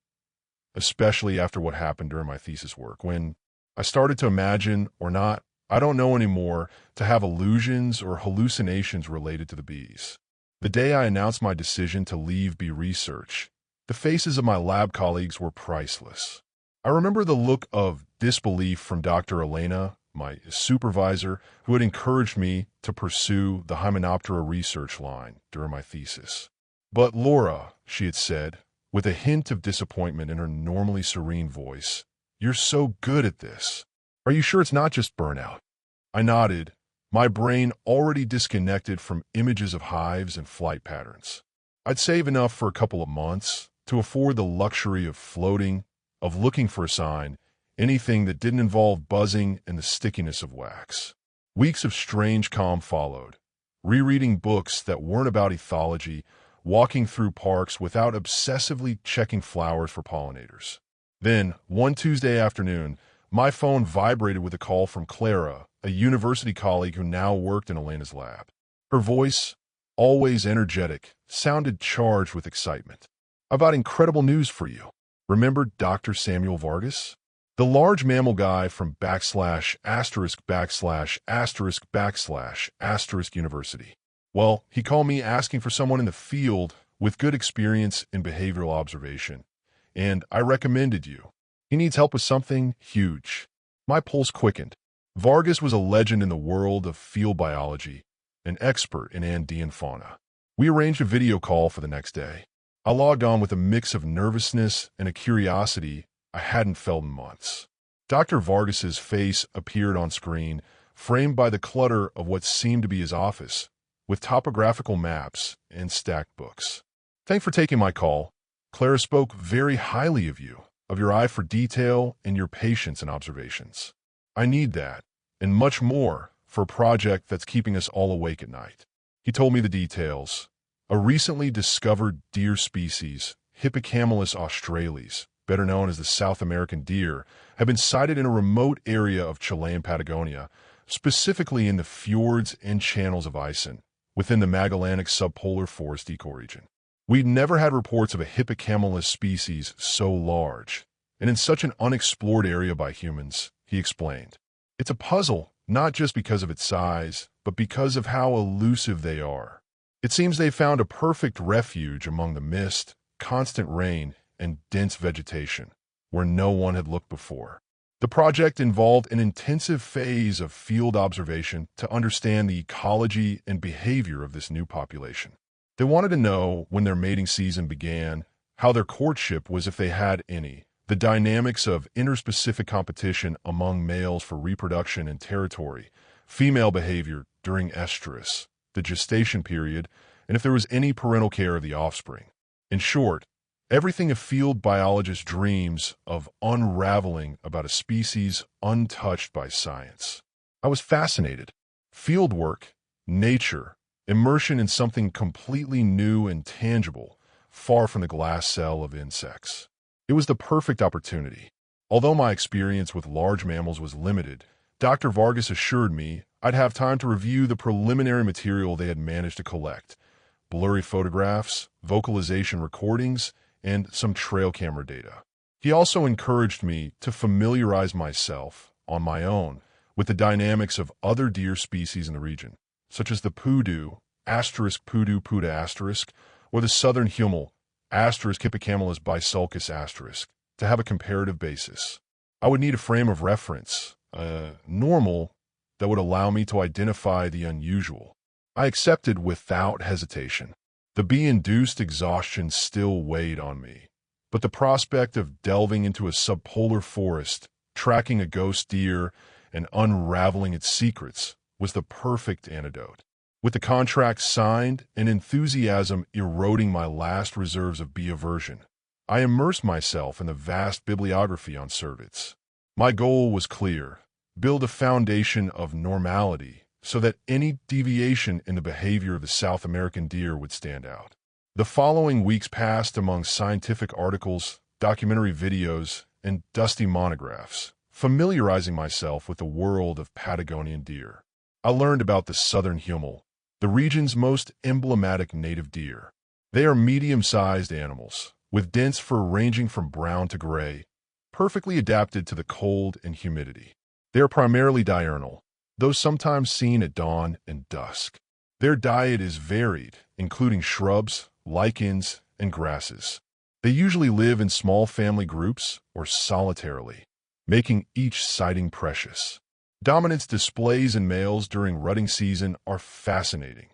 Especially after what happened during my thesis work, when I started to imagine, or not, I don't know anymore, to have illusions or hallucinations related to the bees. The day I announced my decision to leave bee research, the faces of my lab colleagues were priceless. I remember the look of disbelief from Dr. Elena, my supervisor, who had encouraged me to pursue the Hymenoptera research line during my thesis. "But Laura," she had said, with a hint of disappointment in her normally serene voice, "you're so good at this. Are you sure it's not just burnout?" I nodded, my brain already disconnected from images of hives and flight patterns. I'd save enough for a couple of months to afford the luxury of floating, of looking for a sign, anything that didn't involve buzzing and the stickiness of wax. Weeks of strange calm followed, rereading books that weren't about ethology, walking through parks without obsessively checking flowers for pollinators. Then, one Tuesday afternoon, my phone vibrated with a call from Clara, a university colleague who now worked in Elena's lab. Her voice, always energetic, sounded charged with excitement. "I've got incredible news for you. Remember Dr. Samuel Vargas? The large mammal guy from ******* University. Well, he called me asking for someone in the field with good experience in behavioral observation, and I recommended you. He needs help with something huge." My pulse quickened. Vargas was a legend in the world of field biology, an expert in Andean fauna. We arranged a video call for the next day. I logged on with a mix of nervousness and a curiosity I hadn't felt in months. Dr. Vargas's face appeared on screen, framed by the clutter of what seemed to be his office, with topographical maps and stacked books. "Thanks for taking my call. Clara spoke very highly of you, of your eye for detail and your patience and observations. I need that, and much more, for a project that's keeping us all awake at night." He told me the details. A recently discovered deer species, Hippocamelus australis, better known as the South American deer, had been sighted in a remote area of Chilean Patagonia, specifically in the fjords and channels of Isen, within the Magellanic subpolar forest ecoregion. We'd never had reports of a Hippocamelus species so large, and in such an unexplored area by humans, he explained. It's a puzzle, not just because of its size, but because of how elusive they are. It seems they found a perfect refuge among the mist, constant rain, and dense vegetation, where no one had looked before. The project involved an intensive phase of field observation to understand the ecology and behavior of this new population. They wanted to know when their mating season began, how their courtship was if they had any, the dynamics of interspecific competition among males for reproduction and territory, female behavior during estrus, the gestation period, and if there was any parental care of the offspring. In short, everything a field biologist dreams of unraveling about a species untouched by science. I was fascinated. Fieldwork, nature, immersion in something completely new and tangible, far from the glass cell of insects. It was the perfect opportunity. Although my experience with large mammals was limited, Dr. Vargas assured me I'd have time to review the preliminary material they had managed to collect: blurry photographs, vocalization recordings, and some trail camera data. He also encouraged me to familiarize myself, on my own, with the dynamics of other deer species in the region, such as the pudu, pudu puda or the southern hummel, Hippocamelus bisulcus *, to have a comparative basis. I would need a frame of reference, normal, that would allow me to identify the unusual. I accepted without hesitation. The bee-induced exhaustion still weighed on me, but the prospect of delving into a subpolar forest, tracking a ghost deer, and unraveling its secrets was the perfect antidote. With the contract signed and enthusiasm eroding my last reserves of bee aversion, I immersed myself in the vast bibliography on cervids. My goal was clear: build a foundation of normality so that any deviation in the behavior of the South American deer would stand out. The following weeks passed among scientific articles, documentary videos, and dusty monographs, familiarizing myself with the world of Patagonian deer. I learned about the southern hummel, the region's most emblematic native deer. They are medium-sized animals, with dense fur ranging from brown to gray, perfectly adapted to the cold and humidity. They are primarily diurnal, though sometimes seen at dawn and dusk. Their diet is varied, including shrubs, lichens, and grasses. They usually live in small family groups or solitarily, making each sighting precious. Dominance displays in males during rutting season are fascinating.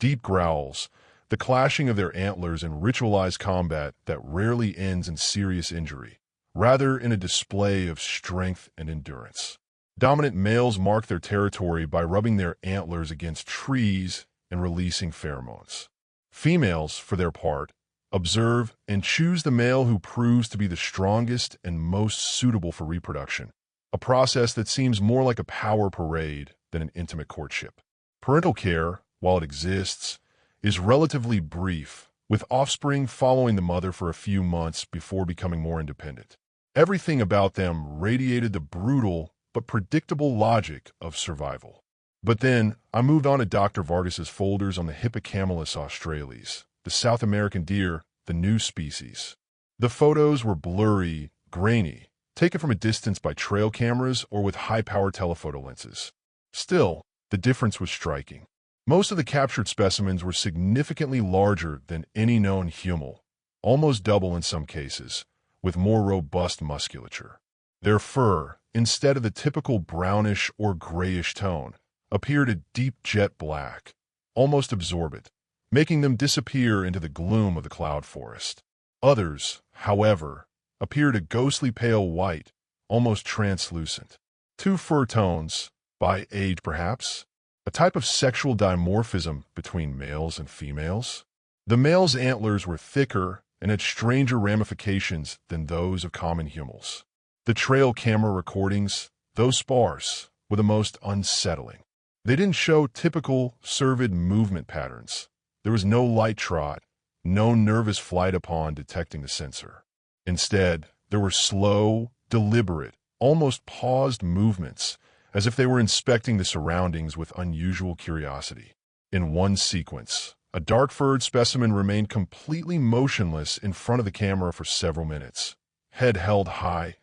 Deep growls, the clashing of their antlers in ritualized combat that rarely ends in serious injury, rather in a display of strength and endurance. Dominant males mark their territory by rubbing their antlers against trees and releasing pheromones. Females, for their part, observe and choose the male who proves to be the strongest and most suitable for reproduction, a process that seems more like a power parade than an intimate courtship. Parental care, while it exists, is relatively brief, with offspring following the mother for a few months before becoming more independent. Everything about them radiated the brutal but predictable logic of survival. But then, I moved on to Dr. Vargas's folders on the Hippocamelus australis, the South American deer, the new species. The photos were blurry, grainy, taken from a distance by trail cameras or with high-power telephoto lenses. Still, the difference was striking. Most of the captured specimens were significantly larger than any known huemul, almost double in some cases, with more robust musculature. Their fur, instead of the typical brownish or grayish tone, appeared a deep jet black, almost absorbent, making them disappear into the gloom of the cloud forest. Others, however, appeared a ghostly pale white, almost translucent. Two fur tones, by age perhaps, a type of sexual dimorphism between males and females. The male's antlers were thicker and had stranger ramifications than those of common huemul's. The trail camera recordings, though sparse, were the most unsettling. They didn't show typical cervid movement patterns. There was no light trot, no nervous flight upon detecting the sensor. Instead, there were slow, deliberate, almost paused movements, as if they were inspecting the surroundings with unusual curiosity. In one sequence, a dark-furred specimen remained completely motionless in front of the camera for several minutes, head held high,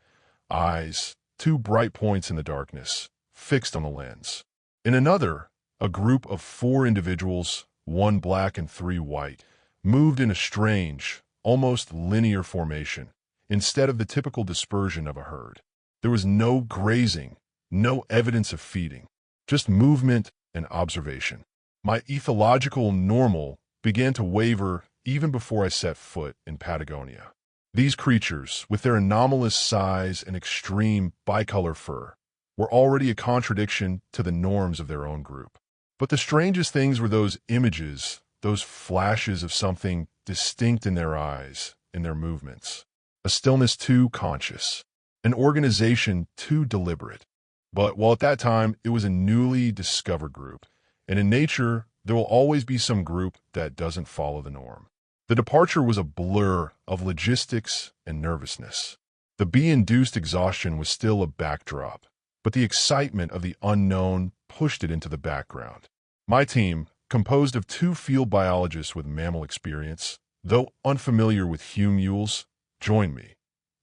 eyes, two bright points in the darkness, fixed on the lens. In another, a group of 4 individuals, 1 black and 3 white, moved in a strange, almost linear formation, instead of the typical dispersion of a herd. There was no grazing, no evidence of feeding, just movement and observation. My ethological normal began to waver even before I set foot in Patagonia. These creatures, with their anomalous size and extreme bicolor fur, were already a contradiction to the norms of their own group. But the strangest things were those images, those flashes of something distinct in their eyes, in their movements. A stillness too conscious, an organization too deliberate. But while at that time it was a newly discovered group, and in nature there will always be some group that doesn't follow the norm. The departure was a blur of logistics and nervousness. The bee-induced exhaustion was still a backdrop, but the excitement of the unknown pushed it into the background. My team, composed of 2 field biologists with mammal experience, though unfamiliar with huemules, joined me.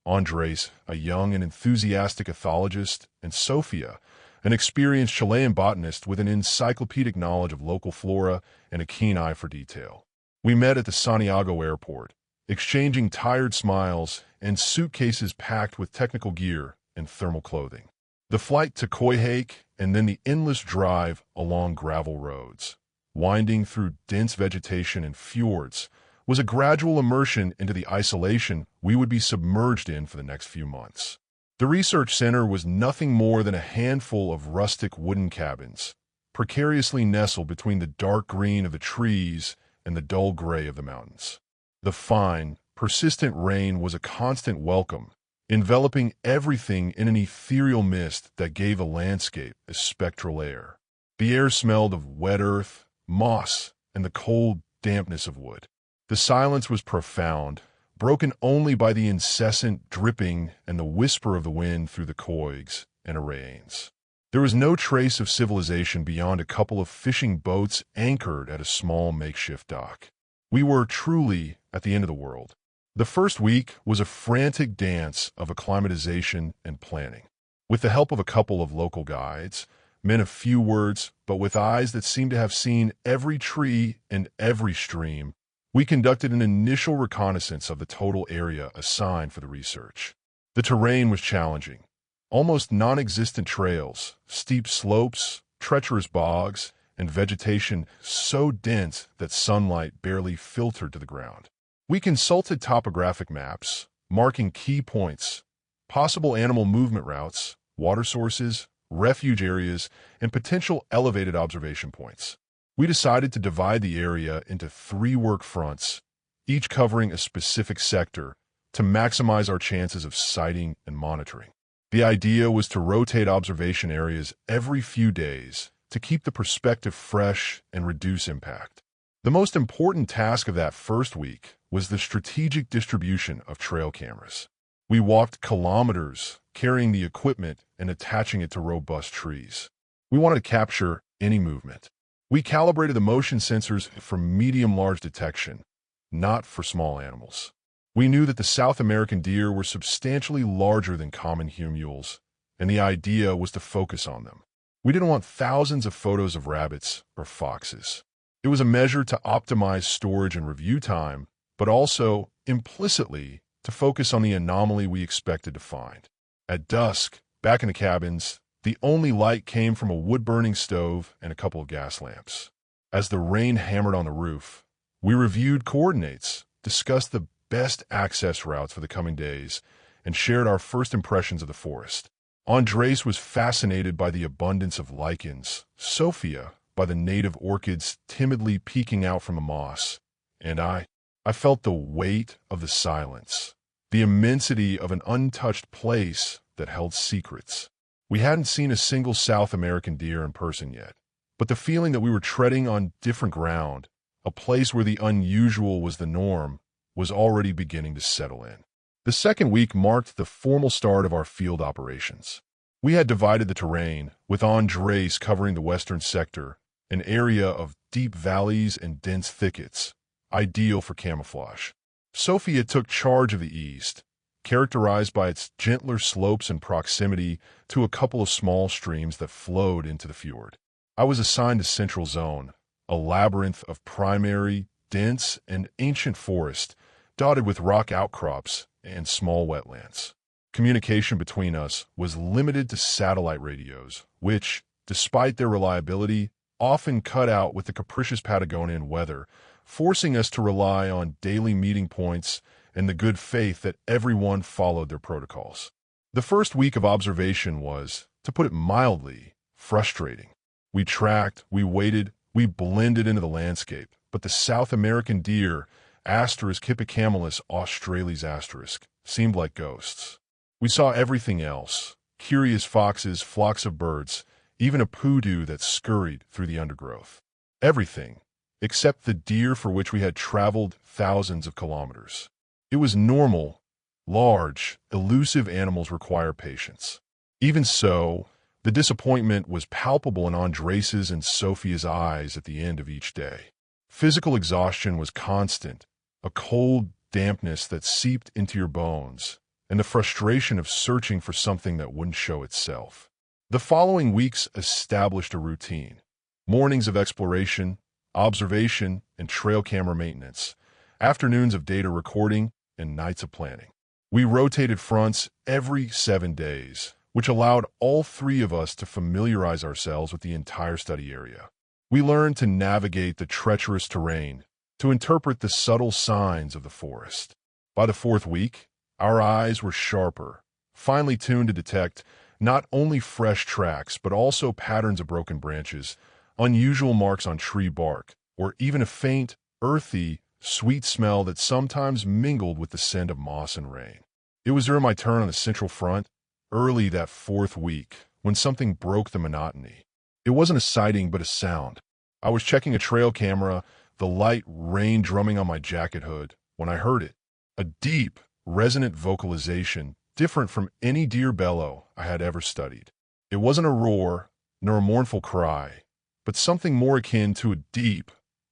Andres, a young and enthusiastic ethologist, and Sofia, an experienced Chilean botanist with an encyclopedic knowledge of local flora and a keen eye for detail. We met at the Santiago airport, exchanging tired smiles and suitcases packed with technical gear and thermal clothing. The flight to Coyhaique and then the endless drive along gravel roads, winding through dense vegetation and fjords, was a gradual immersion into the isolation we would be submerged in for the next few months. The research center was nothing more than a handful of rustic wooden cabins, precariously nestled between the dark green of the trees and the dull gray of the mountains. The fine, persistent rain was a constant welcome, enveloping everything in an ethereal mist that gave the landscape a spectral air. The air smelled of wet earth, moss, and the cold dampness of wood. The silence was profound, broken only by the incessant dripping and the whisper of the wind through the coigs and arraigns. There was no trace of civilization beyond a couple of fishing boats anchored at a small makeshift dock. We were truly at the end of the world. The first week was a frantic dance of acclimatization and planning. With the help of a couple of local guides, men of few words, but with eyes that seemed to have seen every tree and every stream, we conducted an initial reconnaissance of the total area assigned for the research. The terrain was challenging. Almost non-existent trails, steep slopes, treacherous bogs, and vegetation so dense that sunlight barely filtered to the ground. We consulted topographic maps, marking key points, possible animal movement routes, water sources, refuge areas, and potential elevated observation points. We decided to divide the area into 3 work fronts, each covering a specific sector, to maximize our chances of sighting and monitoring. The idea was to rotate observation areas every few days to keep the perspective fresh and reduce impact. The most important task of that first week was the strategic distribution of trail cameras. We walked kilometers carrying the equipment and attaching it to robust trees. We wanted to capture any movement. We calibrated the motion sensors for medium-large detection, not for small animals. We knew that the South American deer were substantially larger than common humules, and the idea was to focus on them. We didn't want thousands of photos of rabbits or foxes. It was a measure to optimize storage and review time, but also, implicitly, to focus on the anomaly we expected to find. At dusk, back in the cabins, the only light came from a wood-burning stove and a couple of gas lamps. As the rain hammered on the roof, we reviewed coordinates, discussed the best access routes for the coming days, and shared our first impressions of the forest. Andres was fascinated by the abundance of lichens, Sophia by the native orchids timidly peeking out from the moss, and I felt the weight of the silence, the immensity of an untouched place that held secrets. We hadn't seen a single South American deer in person yet, but the feeling that we were treading on different ground, a place where the unusual was the norm, was already beginning to settle in. The second week marked the formal start of our field operations. We had divided the terrain, with Andres covering the western sector, an area of deep valleys and dense thickets, ideal for camouflage. Sophia took charge of the east, characterized by its gentler slopes and proximity to a couple of small streams that flowed into the fjord. I was assigned to Central Zone, a labyrinth of primary, dense, and ancient forest, dotted with rock outcrops and small wetlands. Communication between us was limited to satellite radios, which, despite their reliability, often cut out with the capricious Patagonian weather, forcing us to rely on daily meeting points and the good faith that everyone followed their protocols. The first week of observation was, to put it mildly, frustrating. We tracked, we waited, we blended into the landscape, but the South American deer, Asterisk hippocamelus australis asterisk, seemed like ghosts. We saw everything else, curious foxes, flocks of birds, even a poodoo that scurried through the undergrowth. Everything, except the deer for which we had traveled thousands of kilometers. It was normal. Large, elusive animals require patience. Even so, the disappointment was palpable in Andres's and Sophia's eyes at the end of each day. Physical exhaustion was constant, a cold dampness that seeped into your bones, and the frustration of searching for something that wouldn't show itself. The following weeks established a routine. Mornings of exploration, observation, and trail camera maintenance, afternoons of data recording, and nights of planning. We rotated fronts every 7 days, which allowed all 3 of us to familiarize ourselves with the entire study area. We learned to navigate the treacherous terrain, to interpret the subtle signs of the forest. By the 4th week, our eyes were sharper, finely tuned to detect not only fresh tracks but also patterns of broken branches, unusual marks on tree bark, or even a faint, earthy, sweet smell that sometimes mingled with the scent of moss and rain. It was during my turn on the Central Front, early that 4th week, when something broke the monotony. It wasn't a sighting but a sound. I was checking a trail camera, the light rain drumming on my jacket hood, when I heard it. A deep, resonant vocalization, different from any deer bellow I had ever studied. It wasn't a roar, nor a mournful cry, but something more akin to a deep,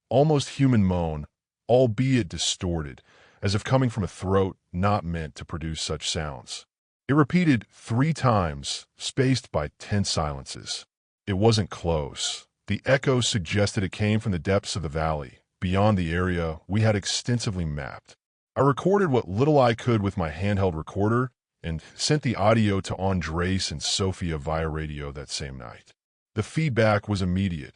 almost human moan, albeit distorted, as if coming from a throat not meant to produce such sounds. It repeated 3 times, spaced by tense silences. It wasn't close. The echo suggested it came from the depths of the valley, beyond the area we had extensively mapped. I recorded what little I could with my handheld recorder and sent the audio to Andres and Sophia via radio that same night. The feedback was immediate,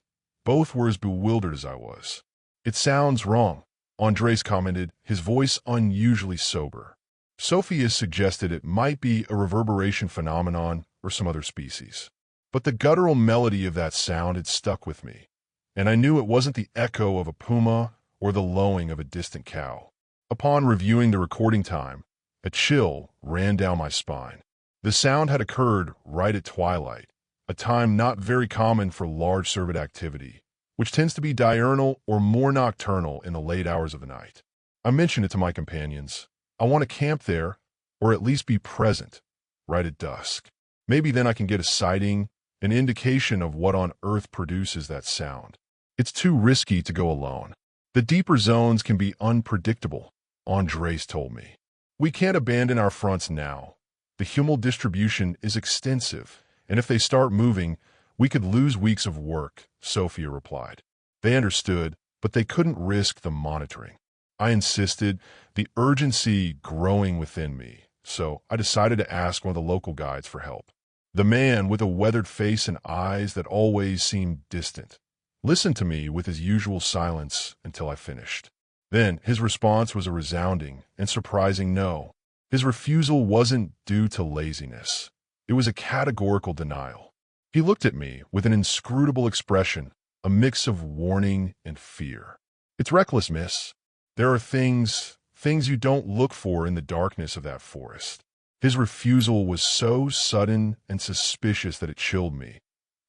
Both were as bewildered as I was. "It sounds wrong," Andres commented, his voice unusually sober. Sophia suggested it might be a reverberation phenomenon or some other species. But the guttural melody of that sound had stuck with me, and I knew it wasn't the echo of a puma or the lowing of a distant cow. Upon reviewing the recording time, a chill ran down my spine. The sound had occurred right at twilight, a time not very common for large cervid activity, which tends to be diurnal or more nocturnal in the late hours of the night. I mentioned it to my companions. I want to camp there, or at least be present, right at dusk. Maybe then I can get a sighting, an indication of what on earth produces that sound. It's too risky to go alone. The deeper zones can be unpredictable, Andres told me. We can't abandon our fronts now. The humal distribution is extensive, and if they start moving, we could lose weeks of work, Sophia replied. They understood, but they couldn't risk the monitoring. I insisted, the urgency growing within me, so I decided to ask one of the local guides for help. The man with a weathered face and eyes that always seemed distant listened to me with his usual silence until I finished. Then his response was a resounding and surprising no. His refusal wasn't due to laziness. It was a categorical denial. He looked at me with an inscrutable expression, a mix of warning and fear. "It's reckless, miss. There are things you don't look for in the darkness of that forest." His refusal was so sudden and suspicious that it chilled me,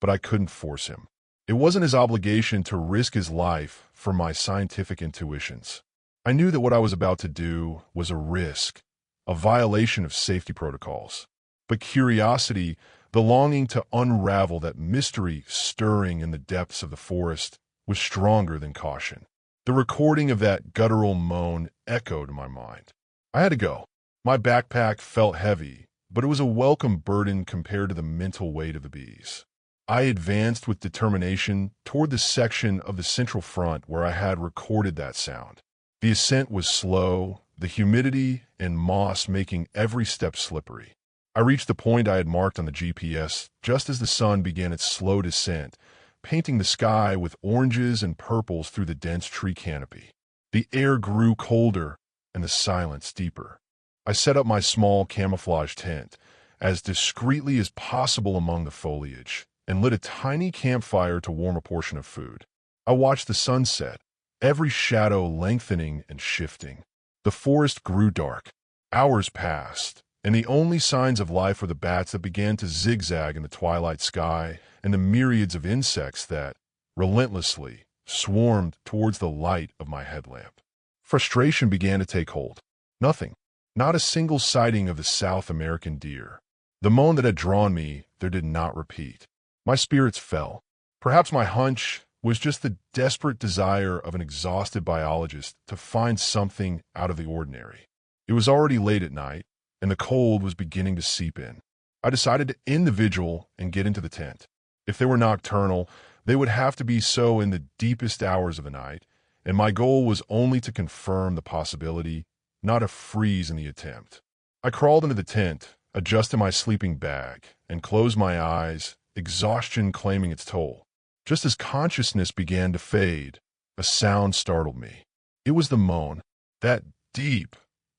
but I couldn't force him. It wasn't his obligation to risk his life for my scientific intuitions. I knew that what I was about to do was a risk, a violation of safety protocols. But curiosity, the longing to unravel that mystery stirring in the depths of the forest, was stronger than caution. The recording of that guttural moan echoed in my mind. I had to go. My backpack felt heavy, but it was a welcome burden compared to the mental weight of the bees. I advanced with determination toward the section of the central front where I had recorded that sound. The ascent was slow, the humidity and moss making every step slippery. I reached the point I had marked on the GPS just as the sun began its slow descent, painting the sky with oranges and purples through the dense tree canopy. The air grew colder and the silence deeper. I set up my small camouflage tent as discreetly as possible among the foliage and lit a tiny campfire to warm a portion of food. I watched the sunset, every shadow lengthening and shifting. The forest grew dark. Hours passed, and the only signs of life were the bats that began to zigzag in the twilight sky and the myriads of insects that, relentlessly, swarmed towards the light of my headlamp. Frustration began to take hold. Nothing. Not a single sighting of the South American deer. The moan that had drawn me there did not repeat. My spirits fell. Perhaps my hunch was just the desperate desire of an exhausted biologist to find something out of the ordinary. It was already late at night, and the cold was beginning to seep in. I decided to end the vigil and get into the tent. If they were nocturnal, they would have to be so in the deepest hours of the night, and my goal was only to confirm the possibility, not a freeze in the attempt. I crawled into the tent, adjusted my sleeping bag, and closed my eyes, exhaustion claiming its toll. Just as consciousness began to fade, a sound startled me. It was the moan, that deep,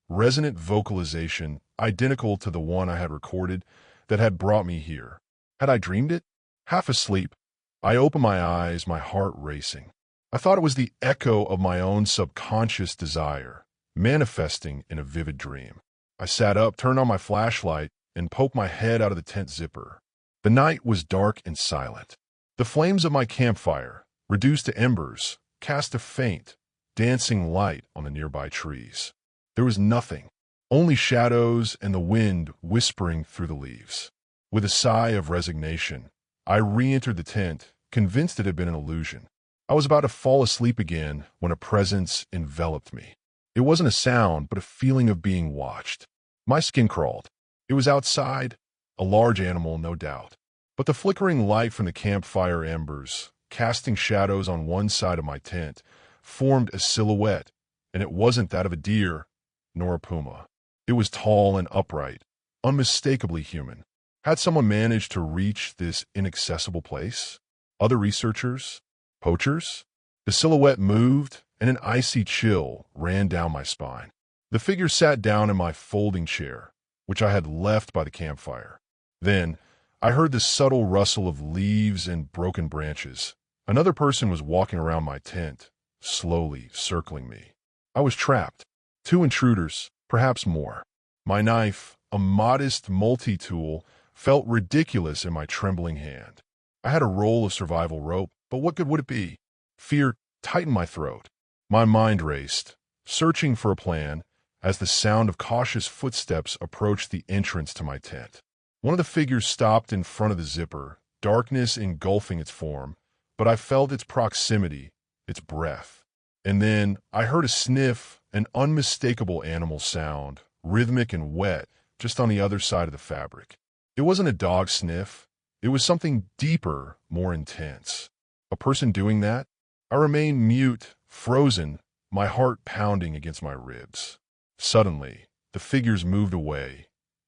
resonant vocalization identical to the one I had recorded that had brought me here. Had I dreamed it? Half asleep, I opened my eyes, my heart racing. I thought it was the echo of my own subconscious desire, manifesting in a vivid dream. I sat up, turned on my flashlight, and poked my head out of the tent zipper. The night was dark and silent. The flames of my campfire, reduced to embers, cast a faint, dancing light on the nearby trees. There was nothing, only shadows and the wind whispering through the leaves. With a sigh of resignation, I re-entered the tent, convinced it had been an illusion. I was about to fall asleep again when a presence enveloped me. It wasn't a sound, but a feeling of being watched. My skin crawled. It was outside, a large animal, no doubt. But the flickering light from the campfire embers, casting shadows on one side of my tent, formed a silhouette, and it wasn't that of a deer, nor a puma. It was tall and upright, unmistakably human. Had someone managed to reach this inaccessible place? Other researchers? Poachers? The silhouette moved, and an icy chill ran down my spine. The figure sat down in my folding chair, which I had left by the campfire. Then, I heard the subtle rustle of leaves and broken branches. Another person was walking around my tent, slowly circling me. I was trapped. 2 intruders, perhaps more. My knife, a modest multi-tool, felt ridiculous in my trembling hand. I had a roll of survival rope, but what good would it be? Fear tightened my throat. My mind raced, searching for a plan, as the sound of cautious footsteps approached the entrance to my tent. One of the figures stopped in front of the zipper, darkness engulfing its form, but I felt its proximity, its breath. And then I heard a sniff, an unmistakable animal sound, rhythmic and wet, just on the other side of the fabric. It wasn't a dog sniff. It was something deeper, more intense. A person doing that? I remained mute, frozen, my heart pounding against my ribs. Suddenly, the figures moved away,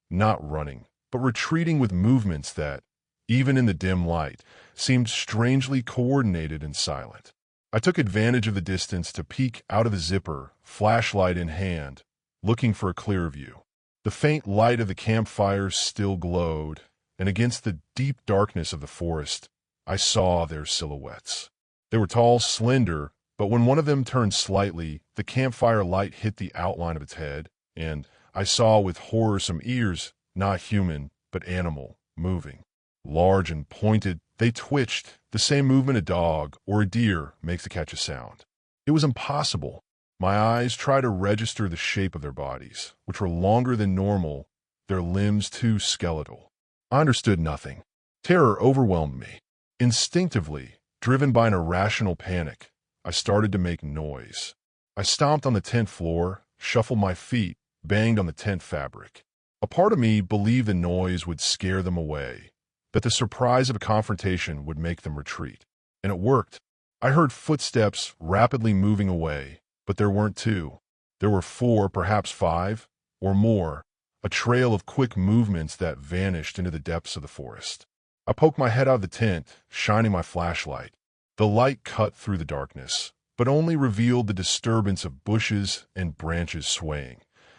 not running, but retreating with movements that, even in the dim light, seemed strangely coordinated and silent. I took advantage of the distance to peek out of the zipper, flashlight in hand, looking for a clearer view. The faint light of the campfire still glowed, and against the deep darkness of the forest, I saw their silhouettes. They were tall, slender, but when one of them turned slightly, the campfire light hit the outline of its head, and I saw with horror some ears, not human, but animal, moving. Large and pointed, they twitched, the same movement a dog or a deer makes to catch a sound. It was impossible. My eyes tried to register the shape of their bodies, which were longer than normal, their limbs too skeletal. I understood nothing. Terror overwhelmed me. Instinctively, driven by an irrational panic, I started to make noise. I stomped on the tent floor, shuffled my feet, banged on the tent fabric. A part of me believed the noise would scare them away, that the surprise of a confrontation would make them retreat. And it worked. I heard footsteps rapidly moving away, but there weren't 2. There were 4, perhaps 5, or more, a trail of quick movements that vanished into the depths of the forest. I poked my head out of the tent, shining my flashlight. The light cut through the darkness, but only revealed the disturbance of bushes and branches swaying,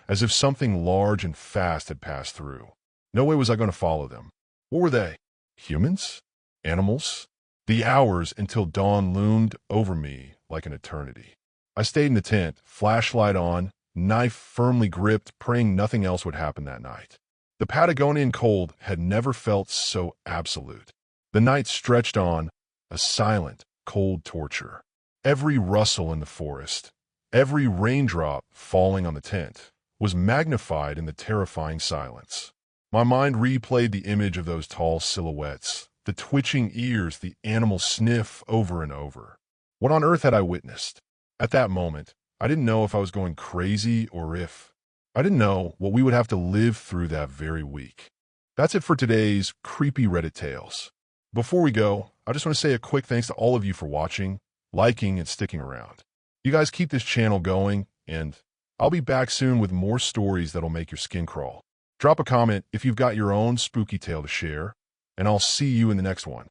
as if something large and fast had passed through. No way was I going to follow them. What were they? Humans? Animals? The hours until dawn loomed over me like an eternity. I stayed in the tent, flashlight on, knife firmly gripped, praying nothing else would happen that night. The Patagonian cold had never felt so absolute. The night stretched on, a silent, cold torture. Every rustle in the forest, every raindrop falling on the tent, was magnified in the terrifying silence. My mind replayed the image of those tall silhouettes, the twitching ears, the animal sniff over and over. What on earth had I witnessed? At that moment, I didn't know if I was going crazy or if I didn't know what we would have to live through that very week. That's it for today's creepy Reddit tales. Before we go, I just want to say a quick thanks to all of you for watching, liking, and sticking around. You guys keep this channel going, and I'll be back soon with more stories that'll make your skin crawl. Drop a comment if you've got your own spooky tale to share, and I'll see you in the next one.